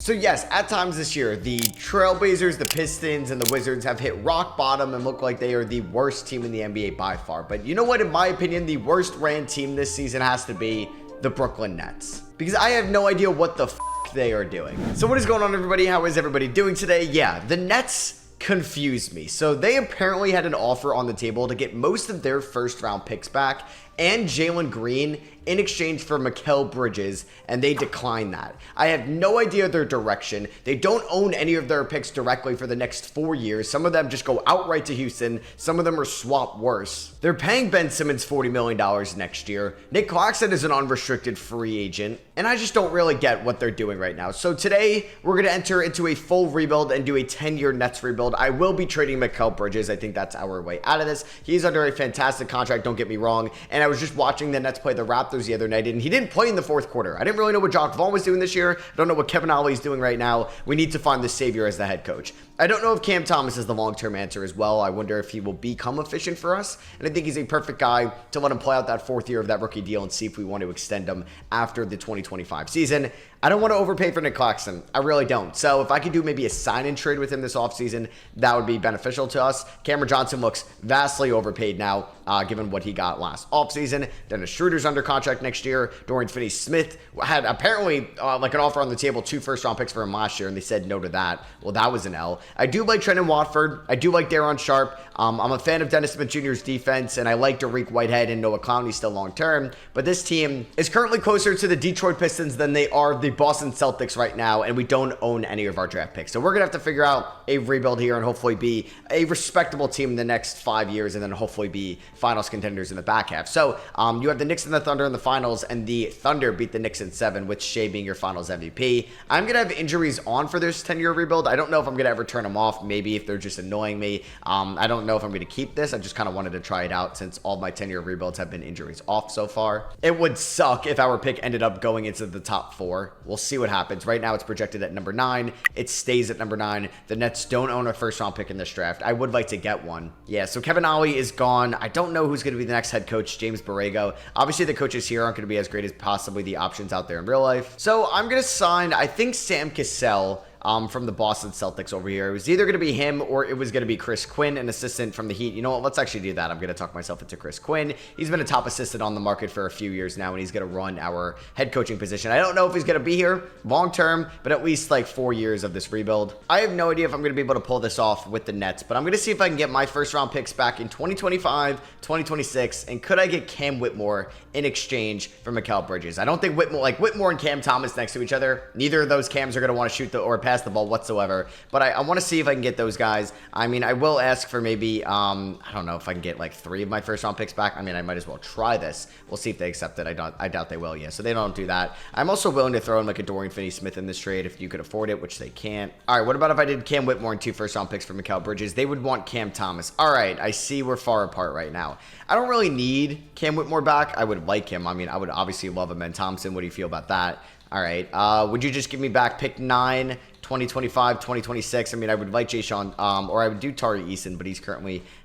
So yes, at times this year, the Trailblazers, the Pistons, and the Wizards have hit rock bottom and look like they are the worst team in the NBA by far. But you know what? In my opinion, the worst ran team this season has to be the Brooklyn Nets. Because I have no idea what the f they are doing. So what is going on, everybody? How is everybody doing today? Yeah, the Nets confused me. So they apparently had an offer on the table to get most of their first round picks back and Jalen Green in exchange for Mikal Bridges, and they declined that. I have no idea their direction. They don't own any of their picks directly for the next 4 years. Some of them just go outright to Houston. Some of them are swapped worse. They're paying Ben Simmons $40 million next year. Nick Claxton is an unrestricted free agent, and I just don't really get what they're doing right now. So today, we're going to enter into a full rebuild and do a 10-year Nets rebuild. I will be trading Mikal Bridges. I think that's our way out of this. He's under a fantastic contract, don't get me wrong, and I was just watching the Nets play the Raptors the other night, and he didn't play in the fourth quarter. I didn't really know what Jock Vaughn was doing this year. I don't know what Kevin Ollie is doing right now. We need to find the savior as the head coach. I don't know if Cam Thomas is the long-term answer as well. I wonder if he will become efficient for us, and I think he's a perfect guy to let him play out that fourth year of that rookie deal and see if we want to extend him after the 2025 season. I don't want to overpay for Nick Claxton. I really don't. So if I could do maybe a sign-and trade with him this offseason, that would be beneficial to us. Cameron Johnson looks vastly overpaid now, given what he got last offseason. Dennis Schroeder's under contract next year. Dorian Finney-Smith had apparently like an offer on the table, 2 first-round picks for him last year, and they said no to that. Well, that was an L. I do like Trendon Watford. I do like Daron Sharp. I'm a fan of Dennis Smith Jr.'s defense, and I like Derek Whitehead and Noah Clowney still long-term. But this team is currently closer to the Detroit Pistons than they are the Boston Celtics right now, and we don't own any of our draft picks. So we're going to have to figure out a rebuild here and hopefully be a respectable team in the next 5 years and then hopefully be finals contenders in the back half. So you have the Knicks and the Thunder in the finals, and the Thunder beat the Knicks in 7 with Shea being your finals MVP. I'm going to have injuries on for this 10-year rebuild. I don't know if I'm going to ever turn them off, maybe if they're just annoying me. I don't know if I'm going to keep this. I just kind of wanted to try it out since all my 10-year rebuilds have been injuries off so far. It would suck if our pick ended up going into the top 4. We'll see what happens. Right now, it's projected at number 9. It stays at number 9. The Nets don't own a first-round pick in this draft. I would like to get one. Yeah, so Kevin Ollie is gone. I don't know who's going to be the next head coach, James Borrego. Obviously, the coaches here aren't going to be as great as possibly the options out there in real life. So I'm going to sign, I think, Sam Cassell from the Boston Celtics over here. It was either going to be him or it was going to be Chris Quinn, an assistant from the Heat. You know what? Let's actually do that. I'm going to talk myself into Chris Quinn. He's been a top assistant on the market for a few years now, and he's going to run our head coaching position. I don't know if he's going to be here long term, but at least like 4 years of this rebuild. I have no idea if I'm going to be able to pull this off with the Nets, but I'm going to see if I can get my first round picks back in 2025, 2026, and could I get Cam Whitmore in exchange for Mikal Bridges? I don't think Whitmore and Cam Thomas next to each other. Neither of those Cams are going to want to shoot or pass the ball whatsoever, but I want to see if I can get those guys. I mean, I will ask for maybe I don't know if I can get like 3 of my first round picks back. I mean, I might as well try this. We'll see if they accept it. I doubt they will. Yeah, so they don't do that. I'm also willing to throw in like a Dorian Finney-Smith in this trade if you could afford it, which they can't. All right, what about if I did Cam Whitmore and 2 first round picks for Mikal Bridges? They would want Cam Thomas. All right, I see we're far apart right now. I don't really need Cam Whitmore back. I would like him. I mean, I would obviously love him. Ben Thompson, what do you feel about that? All right, would you just give me back pick 9, 2025, 2026? I mean, I would like Jay Sean, or I would do Tari Eason, but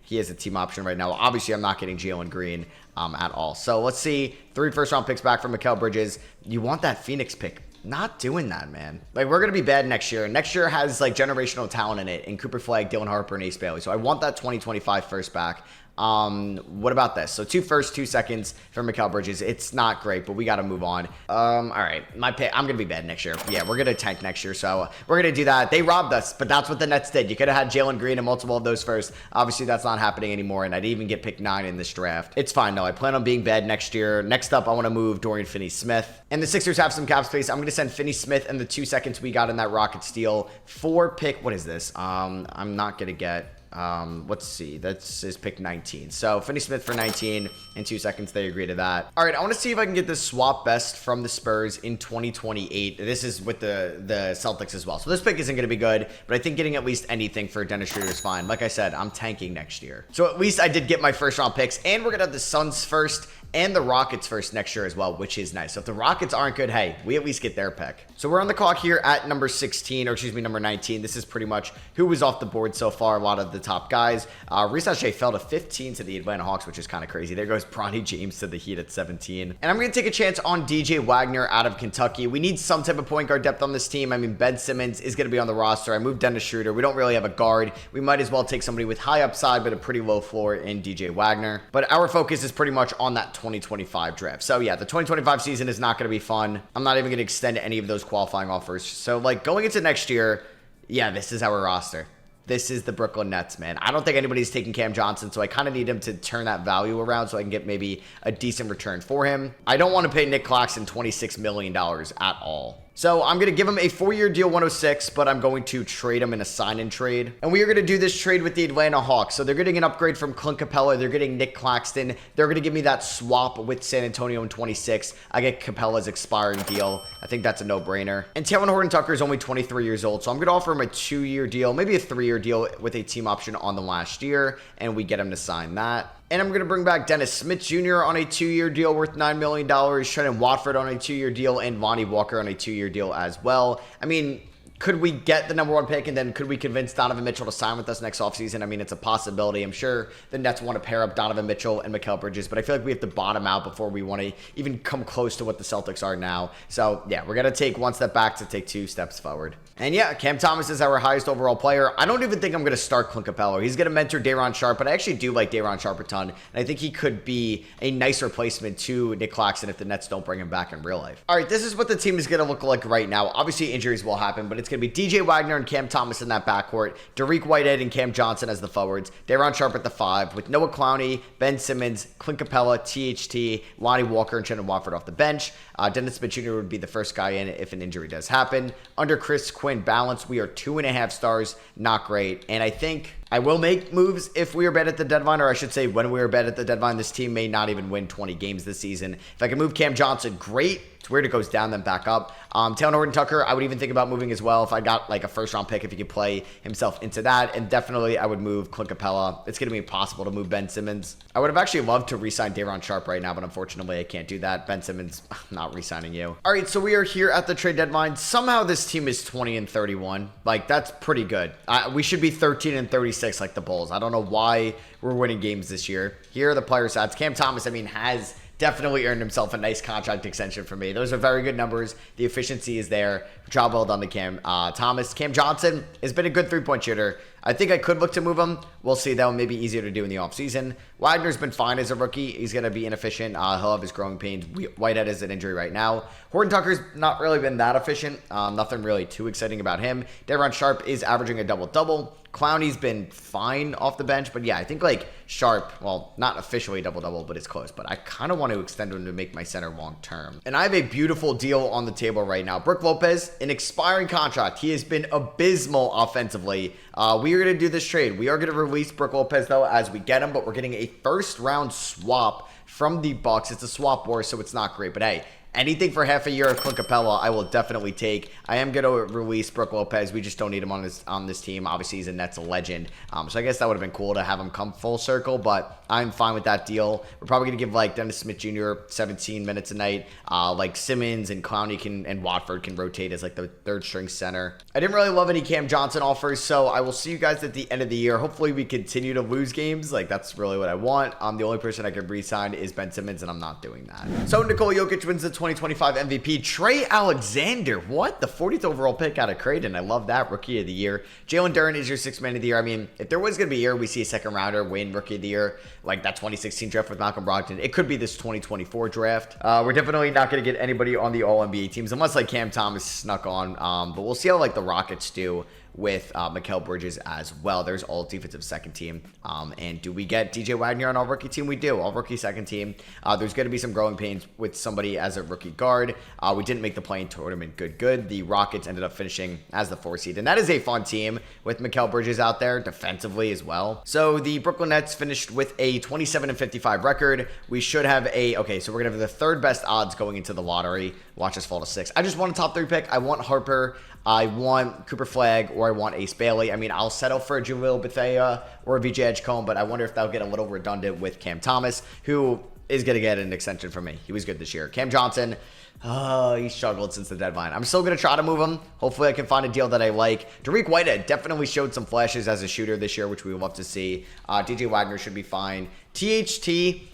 he has a team option right now. Obviously, I'm not getting Jalen Green at all. So let's see, 3 first round picks back from Mikal Bridges. You want that Phoenix pick. Not doing that, man. Like, we're going to be bad next year. Next year has, like, generational talent in it, in Cooper Flagg, Dylan Harper, and Ace Bailey. So I want that 2025 first back. What about this? So 2 firsts, 2 seconds for Mikal Bridges. It's not great, but we got to move on. All right, my pick. I'm gonna be bad next year. Yeah, we're gonna tank next year, so we're gonna do that. They robbed us, but that's what the Nets did. You could have had Jalen Green and multiple of those first. Obviously, that's not happening anymore, and I didn't even get pick 9 in this draft. It's fine though. I plan on being bad next year. Next up, I want to move Dorian Finney-Smith, and the Sixers have some cap space. I'm gonna send Finney-Smith and the 2 seconds we got in that Rocket steal for pick. What is this? I'm not gonna get. Let's see, that's his pick 19. So Finney-Smith for 19 in 2 seconds. They agree to that. All right, I want to see if I can get this swap best from the Spurs in 2028. This is with the Celtics as well. So this pick isn't going to be good, but I think getting at least anything for Dennis Schroeder is fine. Like I said, I'm tanking next year. So at least I did get my first round picks, and we're going to have the Suns first and the Rockets first next year as well, which is nice. So if the Rockets aren't good, hey, we at least get their pick. So we're on the clock here at number 16, or excuse me, number 19. This is pretty much who was off the board so far, a lot of the top guys. Reese fell to 15 to the Atlanta Hawks, which is kind of crazy. There goes Bronny James to the Heat at 17. And I'm going to take a chance on DJ Wagner out of Kentucky. We need some type of point guard depth on this team. I mean, Ben Simmons is going to be on the roster. I moved Dennis Schroeder. We don't really have a guard. We might as well take somebody with high upside but a pretty low floor in DJ Wagner. But our focus is pretty much on that 2025 draft. So yeah, the 2025 season is not going to be fun. I'm not even going to extend any of those qualifying offers. So like going into next year, yeah, this is our roster. This is the Brooklyn Nets, man. I don't think anybody's taking Cam Johnson, so I kind of need him to turn that value around so I can get maybe a decent return for him. I don't want to pay Nick Claxton $26 million at all. So I'm going to give him a 4-year deal, 106, but I'm going to trade him in a sign-in trade. And we are going to do this trade with the Atlanta Hawks. So they're getting an upgrade from Clint Capella. They're getting Nick Claxton. They're going to give me that swap with San Antonio in 26. I get Capella's expiring deal. I think that's a no-brainer. And Taylor Horton-Tucker is only 23 years old, so I'm going to offer him a 2-year deal, maybe a 3-year deal with a team option on the last year, and we get him to sign that. And I'm going to bring back Dennis Smith Jr. on a 2-year deal worth $9 million, Shannon Watford on a 2-year deal, and Lonnie Walker on a 2-year deal as well. I mean, could we get the number 1 pick, and then could we convince Donovan Mitchell to sign with us next offseason? I mean, it's a possibility. I'm sure the Nets want to pair up Donovan Mitchell and Mikal Bridges, but I feel like we have to bottom out before we want to even come close to what the Celtics are now. So, yeah, we're going to take 1 step back to take 2 steps forward. And yeah, Cam Thomas is our highest overall player. I don't even think I'm going to start Clint Capella. He's going to mentor Day'Ron Sharpe, but I actually do like Day'Ron Sharpe a ton. And I think he could be a nice replacement to Nick Claxton if the Nets don't bring him back in real life. All right, this is what the team is going to look like right now. Obviously, injuries will happen, but it's going to be DJ Wagner and Cam Thomas in that backcourt, Dariq Whitehead and Cam Johnson as the forwards, Day'Ron Sharpe at the 5, with Noah Clowney, Ben Simmons, Clint Capella, THT, Lonnie Walker, and Shannon Watford off the bench. Dennis Smith Jr. would be the first guy in if an injury does happen. Under Chris Quinn balance, we are 2.5 stars, not great. And I think I will make moves if we are bad at the deadline, or I should say when we are bad at the deadline. This team may not even win 20 games this season. If I can move Cam Johnson, great. It's weird it goes down, then back up. Taylor Horton-Tucker, I would even think about moving as well if I got like a first-round pick, if he could play himself into that. And definitely I would move Clint Capella. It's going to be impossible to move Ben Simmons. I would have actually loved to re-sign Day'Ron Sharpe right now, but unfortunately I can't do that. Ben Simmons, not re-signing you. All right, so we are here at the trade deadline. Somehow this team is 20-31. Like, that's pretty good. We should be 13-36 like the Bulls. I don't know why we're winning games this year. Here are the player stats. Cam Thomas, I mean, has definitely earned himself a nice contract extension for me. Those are very good numbers. The efficiency is there. Job well done to Cam Thomas. Cam Johnson has been a good three-point shooter. I think I could look to move him. We'll see. That may be easier to do in the offseason. Wagner's been fine as a rookie. He's going to be inefficient. He'll have his growing pains. Whitehead is an injury right now. Horton-Tucker's not really been that efficient. Nothing really too exciting about him. Day'Ron Sharpe is averaging a double-double. Clowney's been fine off the bench, but yeah, I think like Sharpe, well, not officially double-double, but it's close. But I kind of want to extend him to make my center long-term. And I have a beautiful deal on the table right now. Brook Lopez, an expiring contract. He has been abysmal offensively. We are going to do this trade. We are going to release Brook Lopez, though, as we get him, but we're getting a first-round swap from the Bucks. It's a swap war, so it's not great, but hey, anything for half a year of Clint Capella, I will definitely take. I am going to release Brook Lopez. We just don't need him on this team. Obviously, he's a Nets legend. So I guess that would have been cool to have him come full circle, but I'm fine with that deal. We're probably going to give like Dennis Smith Jr. 17 minutes a night. Like Simmons and Clowney and Watford can rotate as like the third string center. I didn't really love any Cam Johnson offers, so I will see you guys at the end of the year. Hopefully, we continue to lose games. Like, that's really what I want. The only person I could re-sign is Ben Simmons, and I'm not doing that. So Nikola Jokic wins the 2025 MVP. Trey Alexander, what? The 40th overall pick out of Creighton. I love that. Rookie of the year. Jalen Duren is your 6th man of the year. I mean, if there was going to be a year we see a second rounder win Rookie of the Year, like that 2016 draft with Malcolm Brogdon, it could be this 2024 draft. We're definitely not going to get anybody on the All-NBA teams unless like Cam Thomas snuck on. But we'll see how like the Rockets do with Mikal Bridges as well. There's all defensive second team. And do we get DJ Wagner on our rookie team? We do. All rookie second team. There's going to be some growing pains with somebody as a rookie guard. We didn't make the play-in tournament good. The Rockets ended up finishing as the 4 seed. And that is a fun team with Mikal Bridges out there defensively as well. So the Brooklyn Nets finished with a 27-55 record. We should have okay, so we're going to have the 3rd best odds going into the lottery. Watch us fall to 6. I just want a top 3 pick. I want Harper. I want Cooper Flagg, or I want Ace Bailey. I mean, I'll settle for a Jahlil Bethea or a VJ Edgecombe, but I wonder if that'll get a little redundant with Cam Thomas, who is going to get an extension from me. He was good this year. Cam Johnson, he struggled since the deadline. I'm still going to try to move him. Hopefully I can find a deal that I like. Dariq Whitehead definitely showed some flashes as a shooter this year, which we would love to see. DJ Wagner should be fine. THT,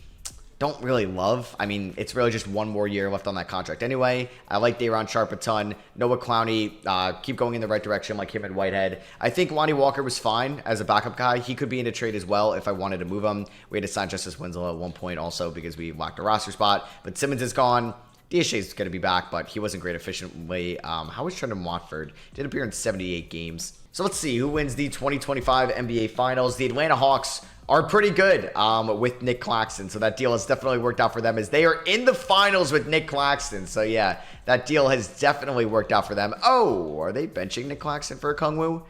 don't really love. I mean, it's really just one more year left on that contract anyway. I like Day'Ron Sharpe a ton. Noah Clowney, keep going in the right direction like him and Whitehead. I think Lonnie Walker was fine as a backup guy. He could be in a trade as well if I wanted to move him. We had to sign Justice Winslow at one point also because we lacked a roster spot. But Simmons is gone. DSJ is going to be back, but he wasn't great efficiently. How was Trendon Watford? Did appear in 78 games. So let's see who wins the 2025 NBA Finals. The Atlanta Hawks are pretty good with Nick Claxton. So that deal has definitely worked out for them as they are in the finals with Nick Claxton. So yeah, that deal has definitely worked out for them. Oh, are they benching Nick Claxton for Kungwu?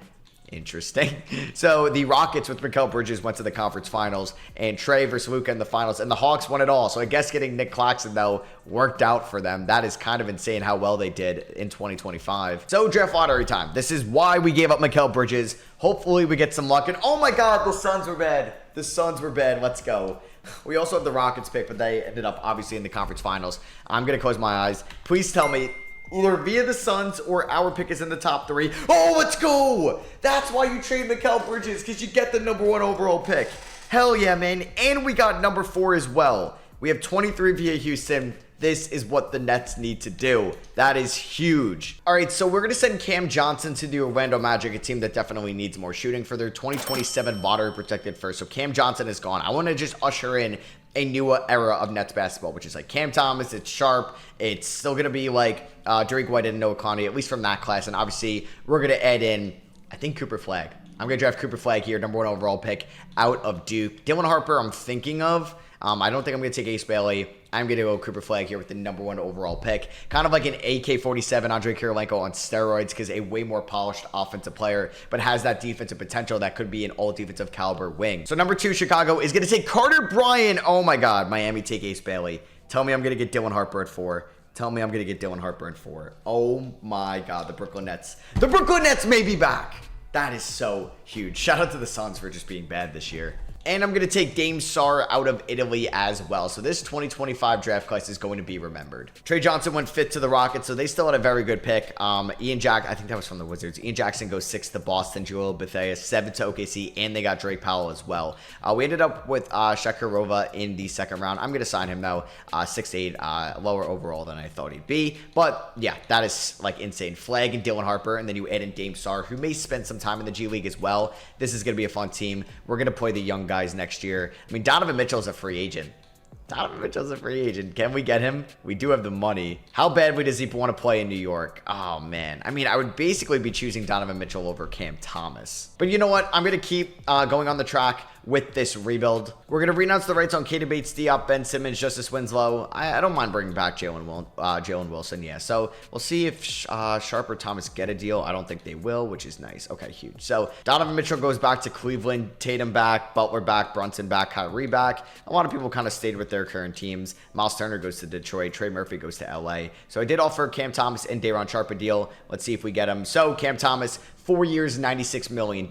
Interesting. So the Rockets with Mikal Bridges went to the conference finals, and Trey versus Luka in the finals, and the Hawks won it all. So I guess getting Nick Claxton, though, worked out for them. That is kind of insane how well they did in 2025. So draft lottery time. This is why we gave up Mikal Bridges. Hopefully we get some luck. And oh my God, the Suns were bad. The Suns were bad. Let's go. We also have the Rockets pick, but they ended up obviously in the conference finals. I'm going to close my eyes. Please tell me either via the Suns or our pick is in the top 3. Oh, let's go! That's why you trade Mikal Bridges, because you get the #1 overall pick. Hell yeah, man. And we got number 4 as well. We have 23 via Houston. This is what the Nets need to do. That is huge. All right, so we're going to send Cam Johnson to the Orlando Magic, a team that definitely needs more shooting for their 2027 lottery protected first. So Cam Johnson is gone. I want to just usher in a new era of Nets basketball, which is like Cam Thomas, it's Sharp, it's still going to be like Dariq Whitehead and Noah Clowney, at least from that class. And obviously, we're going to add in, I think, Cooper Flagg. I'm going to draft Cooper Flagg here, #1 overall pick out of Duke. Dylan Harper, I'm thinking of. I don't think I'm going to take Ace Bailey. I'm going to go Cooper Flagg here with the #1 overall pick. Kind of like an AK-47 Andre Kirilenko on steroids, because a way more polished offensive player, but has that defensive potential that could be an all-defensive caliber wing. So number 2, Chicago is going to take Carter Bryant. Oh my God, Miami take Ace Bailey. Tell me I'm going to get Dylan Harper at 4. Tell me I'm going to get Dylan Harper at 4. Oh my God, the Brooklyn Nets. The Brooklyn Nets may be back. That is so huge. Shout out to the Suns for just being bad this year. And I'm going to take Dame Sarr out of Italy as well. So this 2025 draft class is going to be remembered. Trey Johnson went 5th to the Rockets, so they still had a very good pick. Ian Jack, I think that was from the Wizards. Ian Jackson goes 6th to Boston. Joel Bethea 7th to OKC, and they got Drake Powell as well. We ended up with Shakirova in the second round. I'm going to sign him though. 6'8", lower overall than I thought he'd be. But yeah, that is like insane. Flagg and Dylan Harper, and then you add in Dame Sarr, who may spend some time in the G League as well. This is going to be a fun team. We're going to play the young guys next year. I mean, Donovan Mitchell is a free agent. Donovan Mitchell's a free agent. Can we get him? We do have the money. How badly does he want to play in New York? Oh, man. I mean, I would basically be choosing Donovan Mitchell over Cam Thomas. But you know what? I'm going to keep going on the track with this rebuild. We're going to renounce the rights on Keita Bates, Diop, Ben Simmons, Justice Winslow. I don't mind bringing back Jalen Wilson, yeah. So we'll see if Sharp or Thomas get a deal. I don't think they will, which is nice. Okay, huge. So Donovan Mitchell goes back to Cleveland, Tatum back, Butler back, Brunson back, Kyrie back. A lot of people kind of stayed with their current teams. Miles Turner goes to Detroit. Trey Murphy goes to LA. So I did offer Cam Thomas and Day'Ron Sharpe a deal. Let's see if we get him. So Cam Thomas, 4 years, $96 million.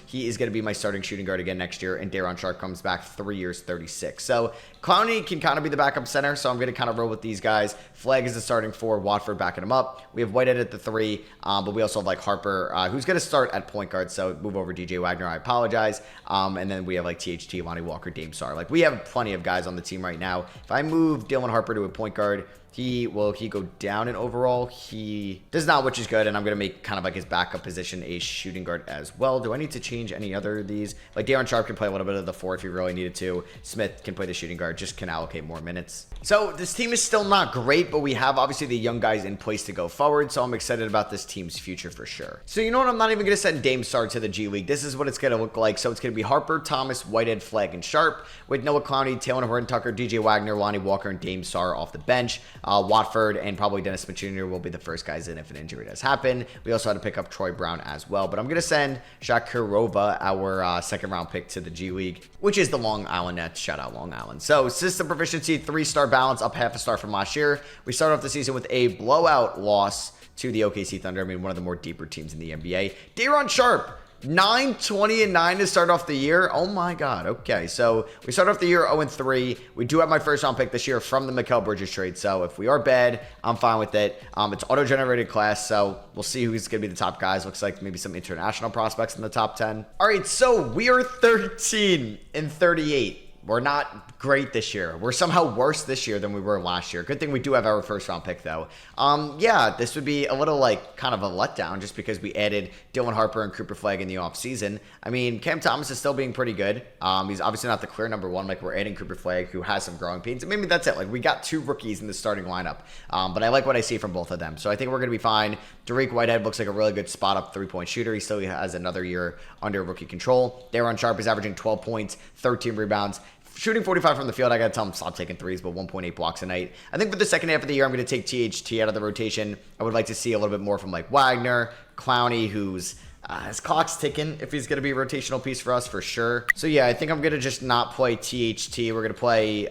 He is going to be my starting shooting guard again next year, and Day'Ron Sharpe comes back 3 years, 36. So Clowney can kind of be the backup center, so I'm going to kind of roll with these guys. Flagg is the starting 4, Watford backing him up. We have Whitehead at the 3, but we also have like Harper, who's going to start at point guard, so move over DJ Wagner, I apologize. And then we have like THT, Lonnie Walker, Dame Sarr. Like, we have plenty of guys on the team right now. If I move Dylan Harper to a point guard, he go down in overall? He does not, which is good, and I'm going to make kind of like his backup position a shooting guard as well. Do I need to change any other of these? Like, Day'Ron Sharpe can play a little bit of the 4 if he really needed to. Smith can play the shooting guard, just can allocate more minutes. So this team is still not great, but we have obviously the young guys in place to go forward, so I'm excited about this team's future for sure. So you know what? I'm not even going to send Dame Sarr to the G League. This is what it's going to look like. So it's going to be Harper, Thomas, Whitehead, Flagg, and Sharpe, with Noah Clowney, Taylor Horton-Tucker, DJ Wagner, Lonnie Walker, and Dame Sarr off the bench. Watford and probably Dennis Smith Jr. will be the first guys in if an injury does happen. We also had to pick up Troy Brown as well. But I'm going to send Shakirova, our second round pick, to the G League, which is the Long Island Nets. Shout out Long Island. So system proficiency, 3-star balance, up half a star from last year. We start off the season with a blowout loss to the OKC Thunder. I mean, one of the more deeper teams in the NBA. Day'Ron Sharpe. 9, 20, and 9 to start off the year. Oh my God. Okay, so we start off the year 0-3. We do have my first round pick this year from the Mikal Bridges trade. So if we are bad, I'm fine with it. It's auto-generated class, so we'll see who's going to be the top guys. Looks like maybe some international prospects in the top 10. All right, so we are 13-38. We're not great this year. We're somehow worse this year than we were last year. Good thing we do have our first round pick though. Yeah, this would be a little like kind of a letdown just because we added Dylan Harper and Cooper Flagg in the offseason. I mean, Cam Thomas is still being pretty good. He's obviously not the clear number one. Like we're adding Cooper Flagg who has some growing pains. And maybe that's it. Like we got 2 rookies in the starting lineup. But I like what I see from both of them. So I think we're going to be fine. Derek Whitehead looks like a really good spot up 3-point shooter. He still has another year under rookie control. Daron Sharp is averaging 12 points, 13 rebounds. Shooting 45 from the field. I got to tell him stop taking threes, but 1.8 blocks a night. I think for the second half of the year, I'm going to take THT out of the rotation. I would like to see a little bit more from like Wagner, Clowney, who's his clock's ticking if he's going to be a rotational piece for us for sure. So yeah, I think I'm going to just not play THT. We're going to play...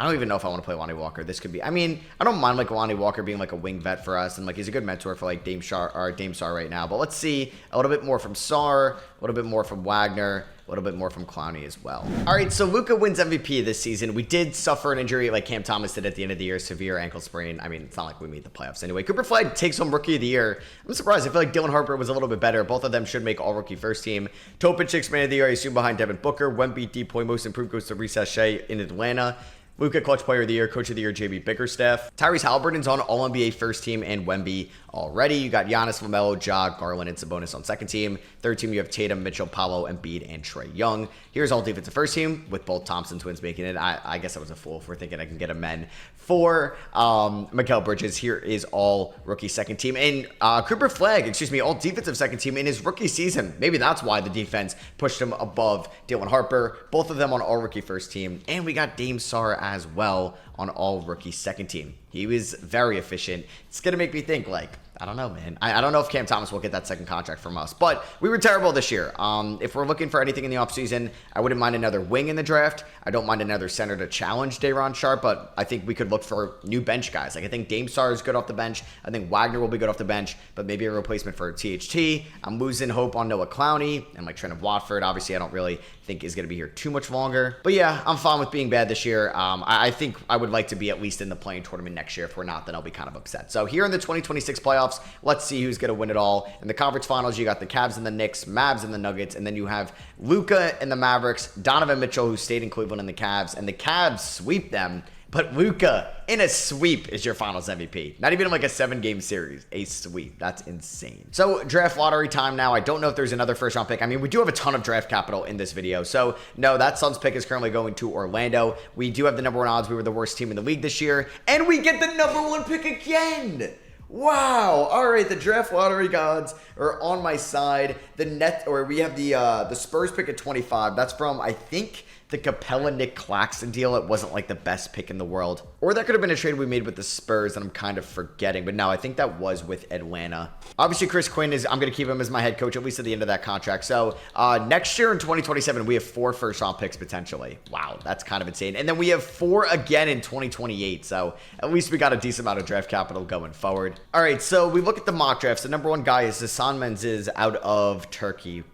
I don't even know if I want to play Lonnie Walker. This could be... I mean, I don't mind like Lonnie Walker being like a wing vet for us, and like he's a good mentor for like Dame Sar right now. But let's see a little bit more from Sar, a little bit more from Wagner, a little bit more from Clowney as well. All right, so Luka wins MVP this season. We did suffer an injury like Cam Thomas did at the end of the year, severe ankle sprain. I mean, it's not like we made the playoffs anyway. Cooper Flagg takes home Rookie of the Year. I'm surprised. I feel like Dylan Harper was a little bit better. Both of them should make All-Rookie first team. Topic 6 Man of the Year, I assume behind Devin Booker. Wemby, D-Point, Most Improved goes to Reece Shea in Atlanta. Luka, Clutch Player of the Year, Coach of the Year, JB Bickerstaff. Tyrese Halliburton's on All-NBA first team and Wemby already. You got Giannis, LaMelo, Ja, Garland, and Sabonis on second team. Third team, you have Tatum, Mitchell, Paolo, Embiid, and Trae Young. Here's all defensive first team with both Thompson twins making it. I guess I was a fool for thinking I can get a men for Mikal Bridges. Here is all rookie second team. And Cooper Flagg, all defensive second team in his rookie season. Maybe that's why the defense pushed him above Dylan Harper. Both of them on all rookie first team. And we got Dame Sar as well on all rookie second team. He was very efficient. It's going to make me think like, I don't know, man. I don't know if Cam Thomas will get that second contract from us, but we were terrible this year. If we're looking for anything in the offseason, I wouldn't mind another wing in the draft. I don't mind another center to challenge Daron Sharp, but I think we could look for new bench guys. Like I think Dame Sar is good off the bench. I think Wagner will be good off the bench, but maybe a replacement for THT. I'm losing hope on Noah Clowney and like Trent Watford. Obviously, I don't really think is going to be here too much longer. But yeah, I'm fine with being bad this year. I think I would like to be at least in the play-in tournament next year. If we're not, then I'll be kind of upset. So here in the 2026 playoffs, let's see who's going to win it all. In the conference finals, you got the Cavs and the Knicks, Mavs and the Nuggets, and then you have Luka and the Mavericks, Donovan Mitchell, who stayed in Cleveland, and the Cavs, and the Cavs sweep them. But Luka in a sweep is your finals MVP. Not even in like a 7-game series, a sweep. That's insane. So draft lottery time now. I don't know if there's another first round pick. I mean, we do have a ton of draft capital in this video. So no, that Suns pick is currently going to Orlando. We do have the number 1 odds. We were the worst team in the league this year. And we get the number 1 pick again. Wow. All right. The draft lottery gods are on my side. We have the Spurs pick at 25. That's from, I think, the Capella Nick Claxton deal. It wasn't like the best pick in the world. Or that could have been a trade we made with the Spurs that I'm kind of forgetting. But no, I think that was with Atlanta. Obviously, Chris Quinn I'm going to keep him as my head coach, at least at the end of that contract. So next year in 2027, we have 4 first-round picks potentially. Wow, that's kind of insane. And then we have 4 again in 2028. So at least we got a decent amount of draft capital going forward. All right, so we look at the mock drafts. The number 1 guy is Hasan Menzies out of Turkey.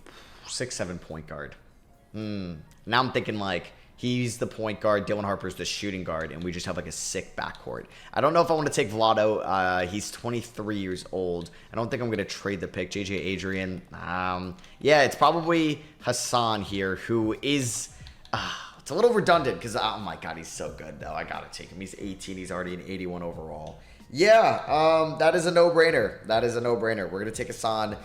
6'7" point guard. Now I'm thinking like he's the point guard, Dylan Harper's the shooting guard, and we just have like a sick backcourt. I don't know if I want to take Vlado. He's 23 years old. I don't think I'm going to trade the pick. JJ Adrian. Yeah, it's probably Hassan here, who is... it's a little redundant because, oh my God, he's so good though. I got to take him. He's 18. He's already an 81 overall. Yeah, that is a no-brainer. That is a no-brainer. We're going to take Hassan.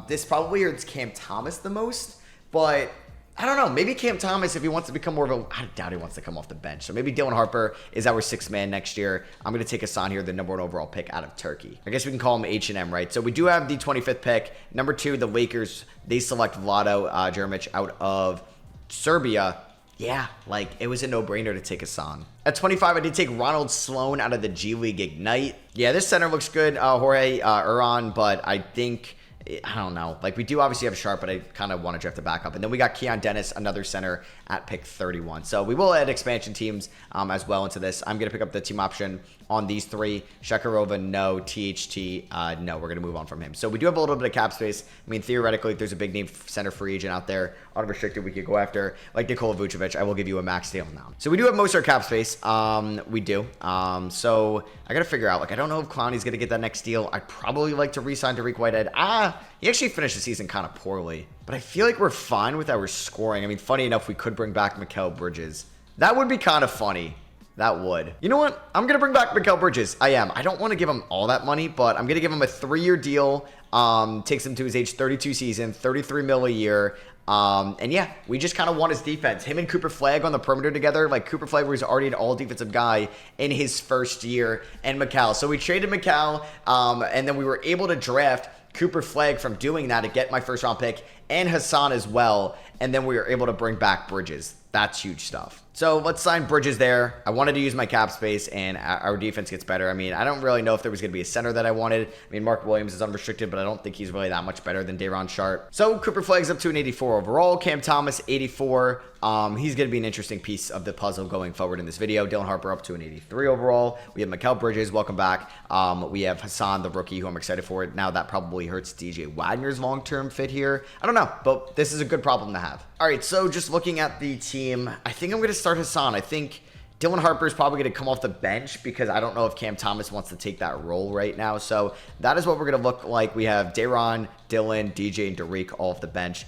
This probably hurts Cam Thomas the most, but... I don't know. Maybe Cam Thomas, if he wants to become more of a... I doubt he wants to come off the bench. So maybe Dylan Harper is our 6th man next year. I'm going to take Hassan here, the number 1 overall pick out of Turkey. I guess we can call him H&M, right? So we do have the 25th pick. Number 2, the Lakers. They select Vlado Jeremic out of Serbia. Yeah, like, it was a no-brainer to take Hassan. At 25, I did take Ronald Sloan out of the G League Ignite. Yeah, this center looks good. Jorge Uran, but I think... I don't know. Like, we do obviously have Sharp, but I kind of want to draft the backup. And then we got Keon Dennis, another center, at pick 31. So we will add expansion teams as well into this. I'm going to pick up the team option on these three. Shakarova, no. THT, no. We're going to move on from him. So we do have a little bit of cap space. I mean, theoretically, if there's a big name center free agent out there, unrestricted, we could go after, like Nikola Vucevic. I will give you a max deal now. So we do have most of our cap space. We do. So I got to figure out, like, I don't know if Clowney's going to get that next deal. I'd probably like to re-sign Tariq Whitehead. He actually finished the season kind of poorly, but I feel like we're fine with our scoring. I mean, funny enough, we could bring back Mikal Bridges. That would be kind of funny. That would. You know what? I'm going to bring back Mikal Bridges. I am. I don't want to give him all that money, but I'm going to give him a 3-year deal. Takes him to his age 32 season, 33 mil a year. And yeah, we just kind of want his defense. Him and Cooper Flagg on the perimeter together. Like, Cooper Flagg was already an all-defensive guy in his first year, and Mikal. So we traded Mikal, and then we were able to draft Cooper Flagg from doing that to get my first-round pick, and Hassan as well. And then we were able to bring back Bridges. That's huge stuff. So let's sign Bridges there. I wanted to use my cap space, and our defense gets better. I mean, I don't really know if there was going to be a center that I wanted. I mean, Mark Williams is unrestricted, but I don't think he's really that much better than Day'Ron Sharpe. So Cooper Flagg's up to an 84 overall. Cam Thomas, 84. He's going to be an interesting piece of the puzzle going forward in this video. Dylan Harper up to an 83 overall. We have Mikal Bridges. Welcome back. We have Hassan, the rookie, who I'm excited for. Now that probably hurts DJ Wagner's long-term fit here. I don't know, but this is a good problem to have. All right, so just looking at the team, I think I'm going to start Hassan. I think Dylan Harper is probably going to come off the bench because I don't know if Cam Thomas wants to take that role right now. So that is what we're going to look like. We have Day'Ron, Dylan, DJ, and Derek all off the bench.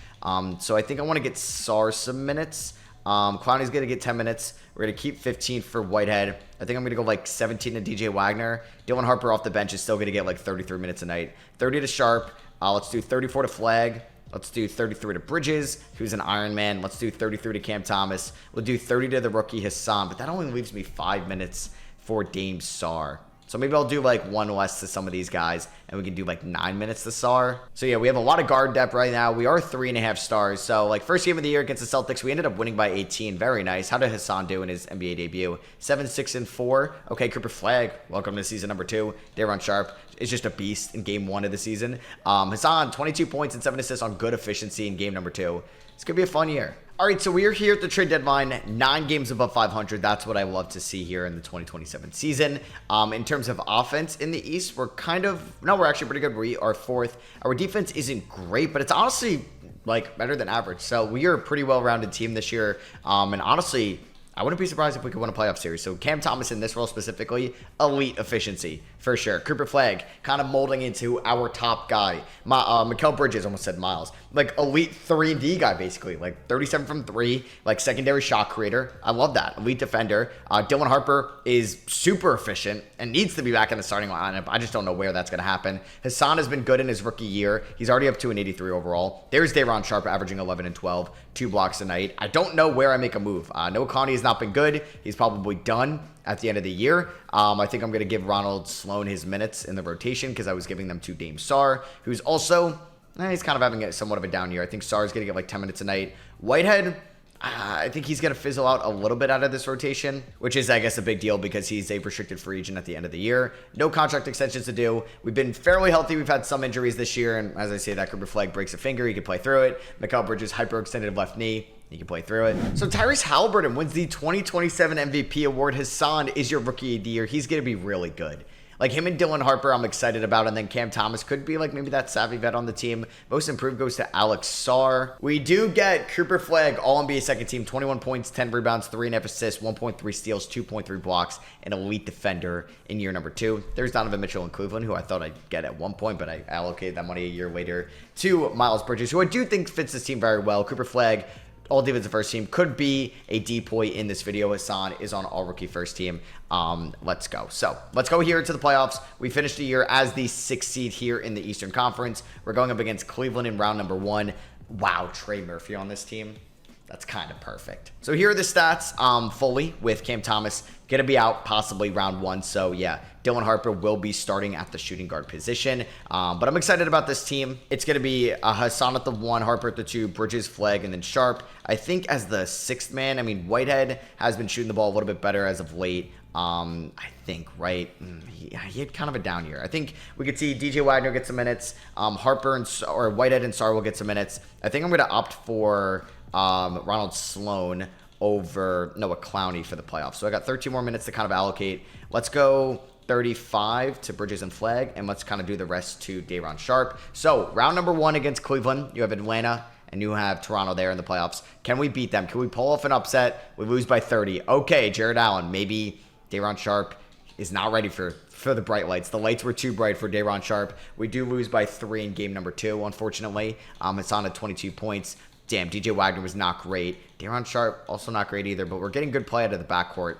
So I think I want to get Sar some minutes. Clowney's going to get 10 minutes. We're going to keep 15 for Whitehead. I think I'm going to go like 17 to DJ Wagner. Dylan Harper off the bench is still going to get like 33 minutes a night. 30 to Sharpe. Let's do 34 to Flagg. Let's do 33 to Bridges, who's an Iron Man. Let's do 33 to Cam Thomas. We'll do 30 to the rookie Hassan, but that only leaves me 5 minutes for Dame Sar. So maybe I'll do like one less to some of these guys, and we can do like 9 minutes to Sar. So yeah, we have a lot of guard depth right now. We are 3.5 stars. So like, first game of the year against the Celtics, we ended up winning by 18. Very nice. How did Hassan do in his NBA debut? 7, 6, and 4. Okay, Cooper Flagg, welcome to season number 2. Day'Ron Sharpe is just a beast in game 1 of the season. Hassan, 22 points and 7 assists on good efficiency in game number 2. It's going to be a fun year. All right, so we are here at the trade deadline, 9 games above 500. That's what I love to see here in the 2027 season. In terms of offense in the East, we're actually pretty good. We are 4th. Our defense isn't great, but it's honestly like better than average. So we are a pretty well-rounded team this year. And honestly, I wouldn't be surprised if we could win a playoff series. So Cam Thomas in this role specifically, elite efficiency for sure. Cooper Flagg kind of molding into our top guy. Mikal Bridges, almost said Miles, like elite 3-and-D guy basically, like 37 from 3, like secondary shot creator. I love that. Elite defender. Dylan Harper is super efficient and needs to be back in the starting lineup. I just don't know where that's going to happen. Hassan has been good in his rookie year. He's already up to an 83 overall. There's Day'Ron Sharpe averaging 11 and 12, 2 blocks a night. I don't know where I make a move. Noah Connie has not been good. He's probably done at the end of the year. I think I'm going to give Ronald Sloan his minutes in the rotation because I was giving them to Dame Sar, who's also, he's kind of having somewhat of a down year. I think Sar is going to get like 10 minutes a night. Whitehead, I think he's going to fizzle out a little bit out of this rotation, which is, I guess, a big deal because he's a restricted free agent at the end of the year. No contract extensions to do. We've been fairly healthy. We've had some injuries this year, and as I say, that Cooper Flagg breaks a finger. He can play through it. Mikal Bridges hyperextended left knee. He can play through it. So Tyrese Halliburton wins the 2027 MVP award. Hassan is your rookie of the year. He's going to be really good. Like him and Dylan Harper, I'm excited about. And then Cam Thomas could be like maybe that savvy vet on the team. Most improved goes to Alex Sar. We do get Cooper Flagg, all-NBA second team, 21 points, 10 rebounds, 3.5 assists, 1.3 steals, 2.3 blocks, an elite defender in year number 2. There's Donovan Mitchell in Cleveland, who I thought I'd get at one point, but I allocated that money a year later to Miles Bridges, who I do think fits this team very well. Cooper Flagg, all defensive first team, could be a depoy in this video. Hassan is on all rookie first team. Let's go. So let's go here to the playoffs. We finished the year as the 6th seed here in the Eastern Conference. We're going up against Cleveland in round number 1. Wow, Trey Murphy on this team. That's kind of perfect. So here are the stats fully with Cam Thomas going to be out possibly round 1. So yeah, Dylan Harper will be starting at the shooting guard position. But I'm excited about this team. It's going to be Hassan at the 1, Harper at the 2, Bridges, Flagg, and then Sharpe. I think as the 6th man, I mean, Whitehead has been shooting the ball a little bit better as of late. I think, right? He had kind of a down year. I think we could see DJ Wagner get some minutes. Harper or Whitehead and Sarr will get some minutes. I think I'm going to opt for Ronald Sloan over Noah Clowney for the playoffs. So I got 13 more minutes to kind of allocate. Let's go 35 to Bridges and Flagg, and let's kind of do the rest to Day'Ron Sharpe. So round number 1 against Cleveland, you have Atlanta and you have Toronto there in the playoffs. Can we beat them? Can we pull off an upset? We lose by 30. Okay, Jared Allen, maybe Day'Ron Sharpe is not ready for the bright lights. The lights were too bright for Day'Ron Sharpe. We do lose by 3 in game number 2, unfortunately. Hassan had 22 points. Damn, DJ Wagner was not great. Day'Ron Sharpe, also not great either, but we're getting good play out of the backcourt.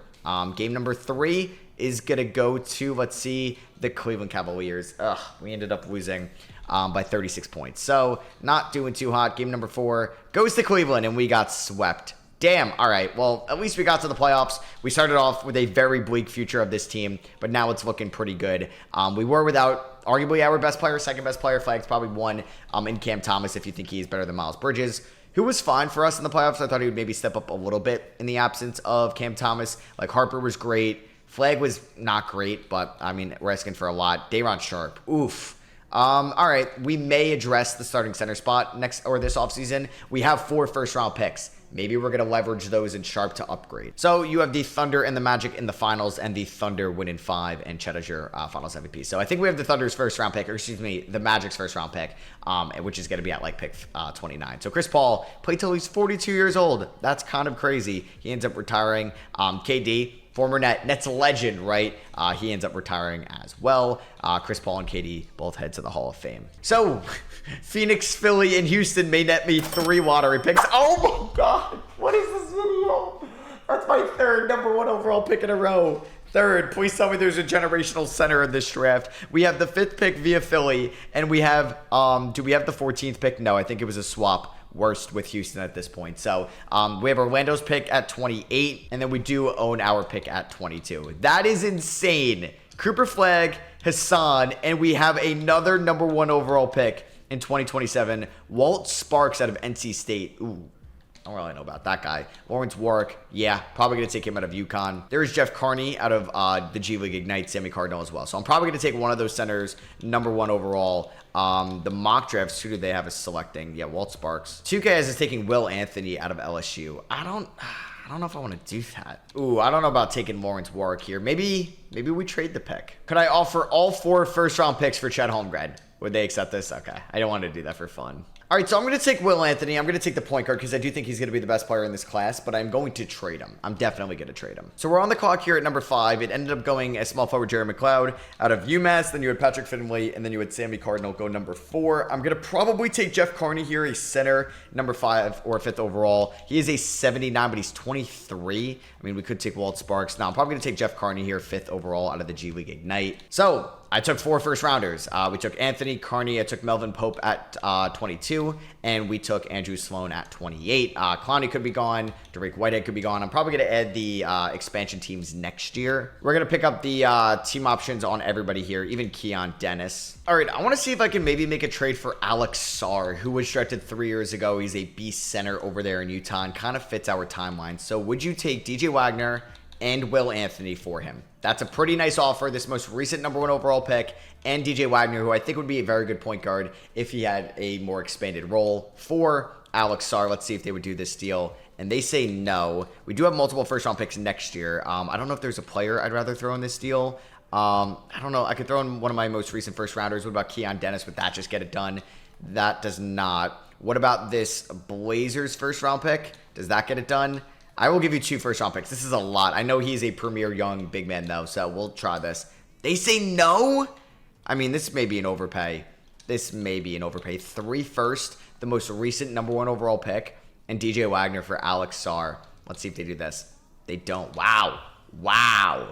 Game number 3 is going to go to, let's see, the Cleveland Cavaliers. We ended up losing by 36 points. So, not doing too hot. Game number 4 goes to Cleveland, and we got swept. Damn. All right. Well, at least we got to the playoffs. We started off with a very bleak future of this team, but now it's looking pretty good. We were without arguably our best player, second best player. Flagg's probably one in Cam Thomas if you think he's better than Miles Bridges, who was fine for us in the playoffs. I thought he would maybe step up a little bit in the absence of Cam Thomas. Like, Harper was great. Flagg was not great, but, I mean, we're asking for a lot. Day'Ron Sharpe. Oof. All right. We may address the starting center spot next or this offseason. We have 4 first-round picks. Maybe we're going to leverage those in Sharpe to upgrade. So you have the Thunder and the Magic in the finals, and the Thunder win in 5, and Chet as your finals MVP. So I think we have the Thunder's first-round pick, or excuse me, the Magic's first-round pick, which is going to be at like pick 29. So Chris Paul played till he's 42 years old. That's kind of crazy. He ends up retiring. KD, former Nets legend, right? He ends up retiring as well. Chris Paul and KD both head to the Hall of Fame. So, Phoenix, Philly, and Houston may net me 3 lottery picks. Oh my God, what is this video? That's my 3rd number 1 overall pick in a row. 3rd, please tell me there's a generational center in this draft. We have the 5th pick via Philly, and we have, do we have the 14th pick? No, I think it was a swap. Worst with Houston at this point. So we have Orlando's pick at 28, and then we do own our pick at 22. That is insane. Cooper Flagg, Hassan, and we have another number 1 overall pick in 2027. Walt Sparks out of NC State. Ooh, I don't really know about that guy. Lawrence Warwick, yeah, probably going to take him out of UConn. There's Jeff Carney out of the G League Ignite, Sammy Cardinal as well. So I'm probably going to take one of those centers, number 1 overall. The mock drafts, who do they have as selecting? Yeah, Walt Sparks. 2K is taking Will Anthony out of LSU. I don't know if I want to do that. Ooh, I don't know about taking Lawrence Warwick here. Maybe we trade the pick. Could I offer all 4 first-round picks for Chet Holmgren? Would they accept this? Okay. I don't want to do that for fun. All right, so I'm going to take Will Anthony. I'm going to take the point guard because I do think he's going to be the best player in this class, but I'm going to trade him. I'm definitely going to trade him. So we're on the clock here at number 5. It ended up going as small forward Jerry McLeod out of UMass. Then you had Patrick Finley, and then you had Sammy Cardinal go number 4. I'm going to probably take Jeff Carney here, a center, number 5 or 5th overall. He is a 79, but he's 23. I mean, we could take Walt Sparks. Now, I'm probably going to take Jeff Carney here, 5th overall out of the G League Ignite. So I took 4 first-rounders. We took Anthony Carney. I took Melvin Pope at 22, and we took Andrew Sloan at 28. Clowney could be gone. Derek Whitehead could be gone. I'm probably going to add the expansion teams next year. We're going to pick up the team options on everybody here, even Keon Dennis. All right, I want to see if I can maybe make a trade for Alex Sarr, who was drafted 3 years ago. He's a beast center over there in Utah and kind of fits our timeline. So would you take DJ Wagner and Will Anthony for him? That's a pretty nice offer. This most recent number 1 overall pick, and DJ Wagner, who I think would be a very good point guard if he had a more expanded role, for Alex Sarr. Let's see if they would do this deal. And they say no. We do have multiple first-round picks next year. I don't know if there's a player I'd rather throw in this deal. I don't know. I could throw in one of my most recent first-rounders. What about Keon Dennis? Would that just get it done? That does not. What about this Blazers first-round pick? Does that get it done? I will give you 2 first-round picks. This is a lot. I know he's a premier young big man, though, so we'll try this. They say no? I mean, this may be an overpay. 3 first, the most recent number 1 overall pick, and DJ Wagner for Alex Sarr. Let's see if they do this. They don't. Wow.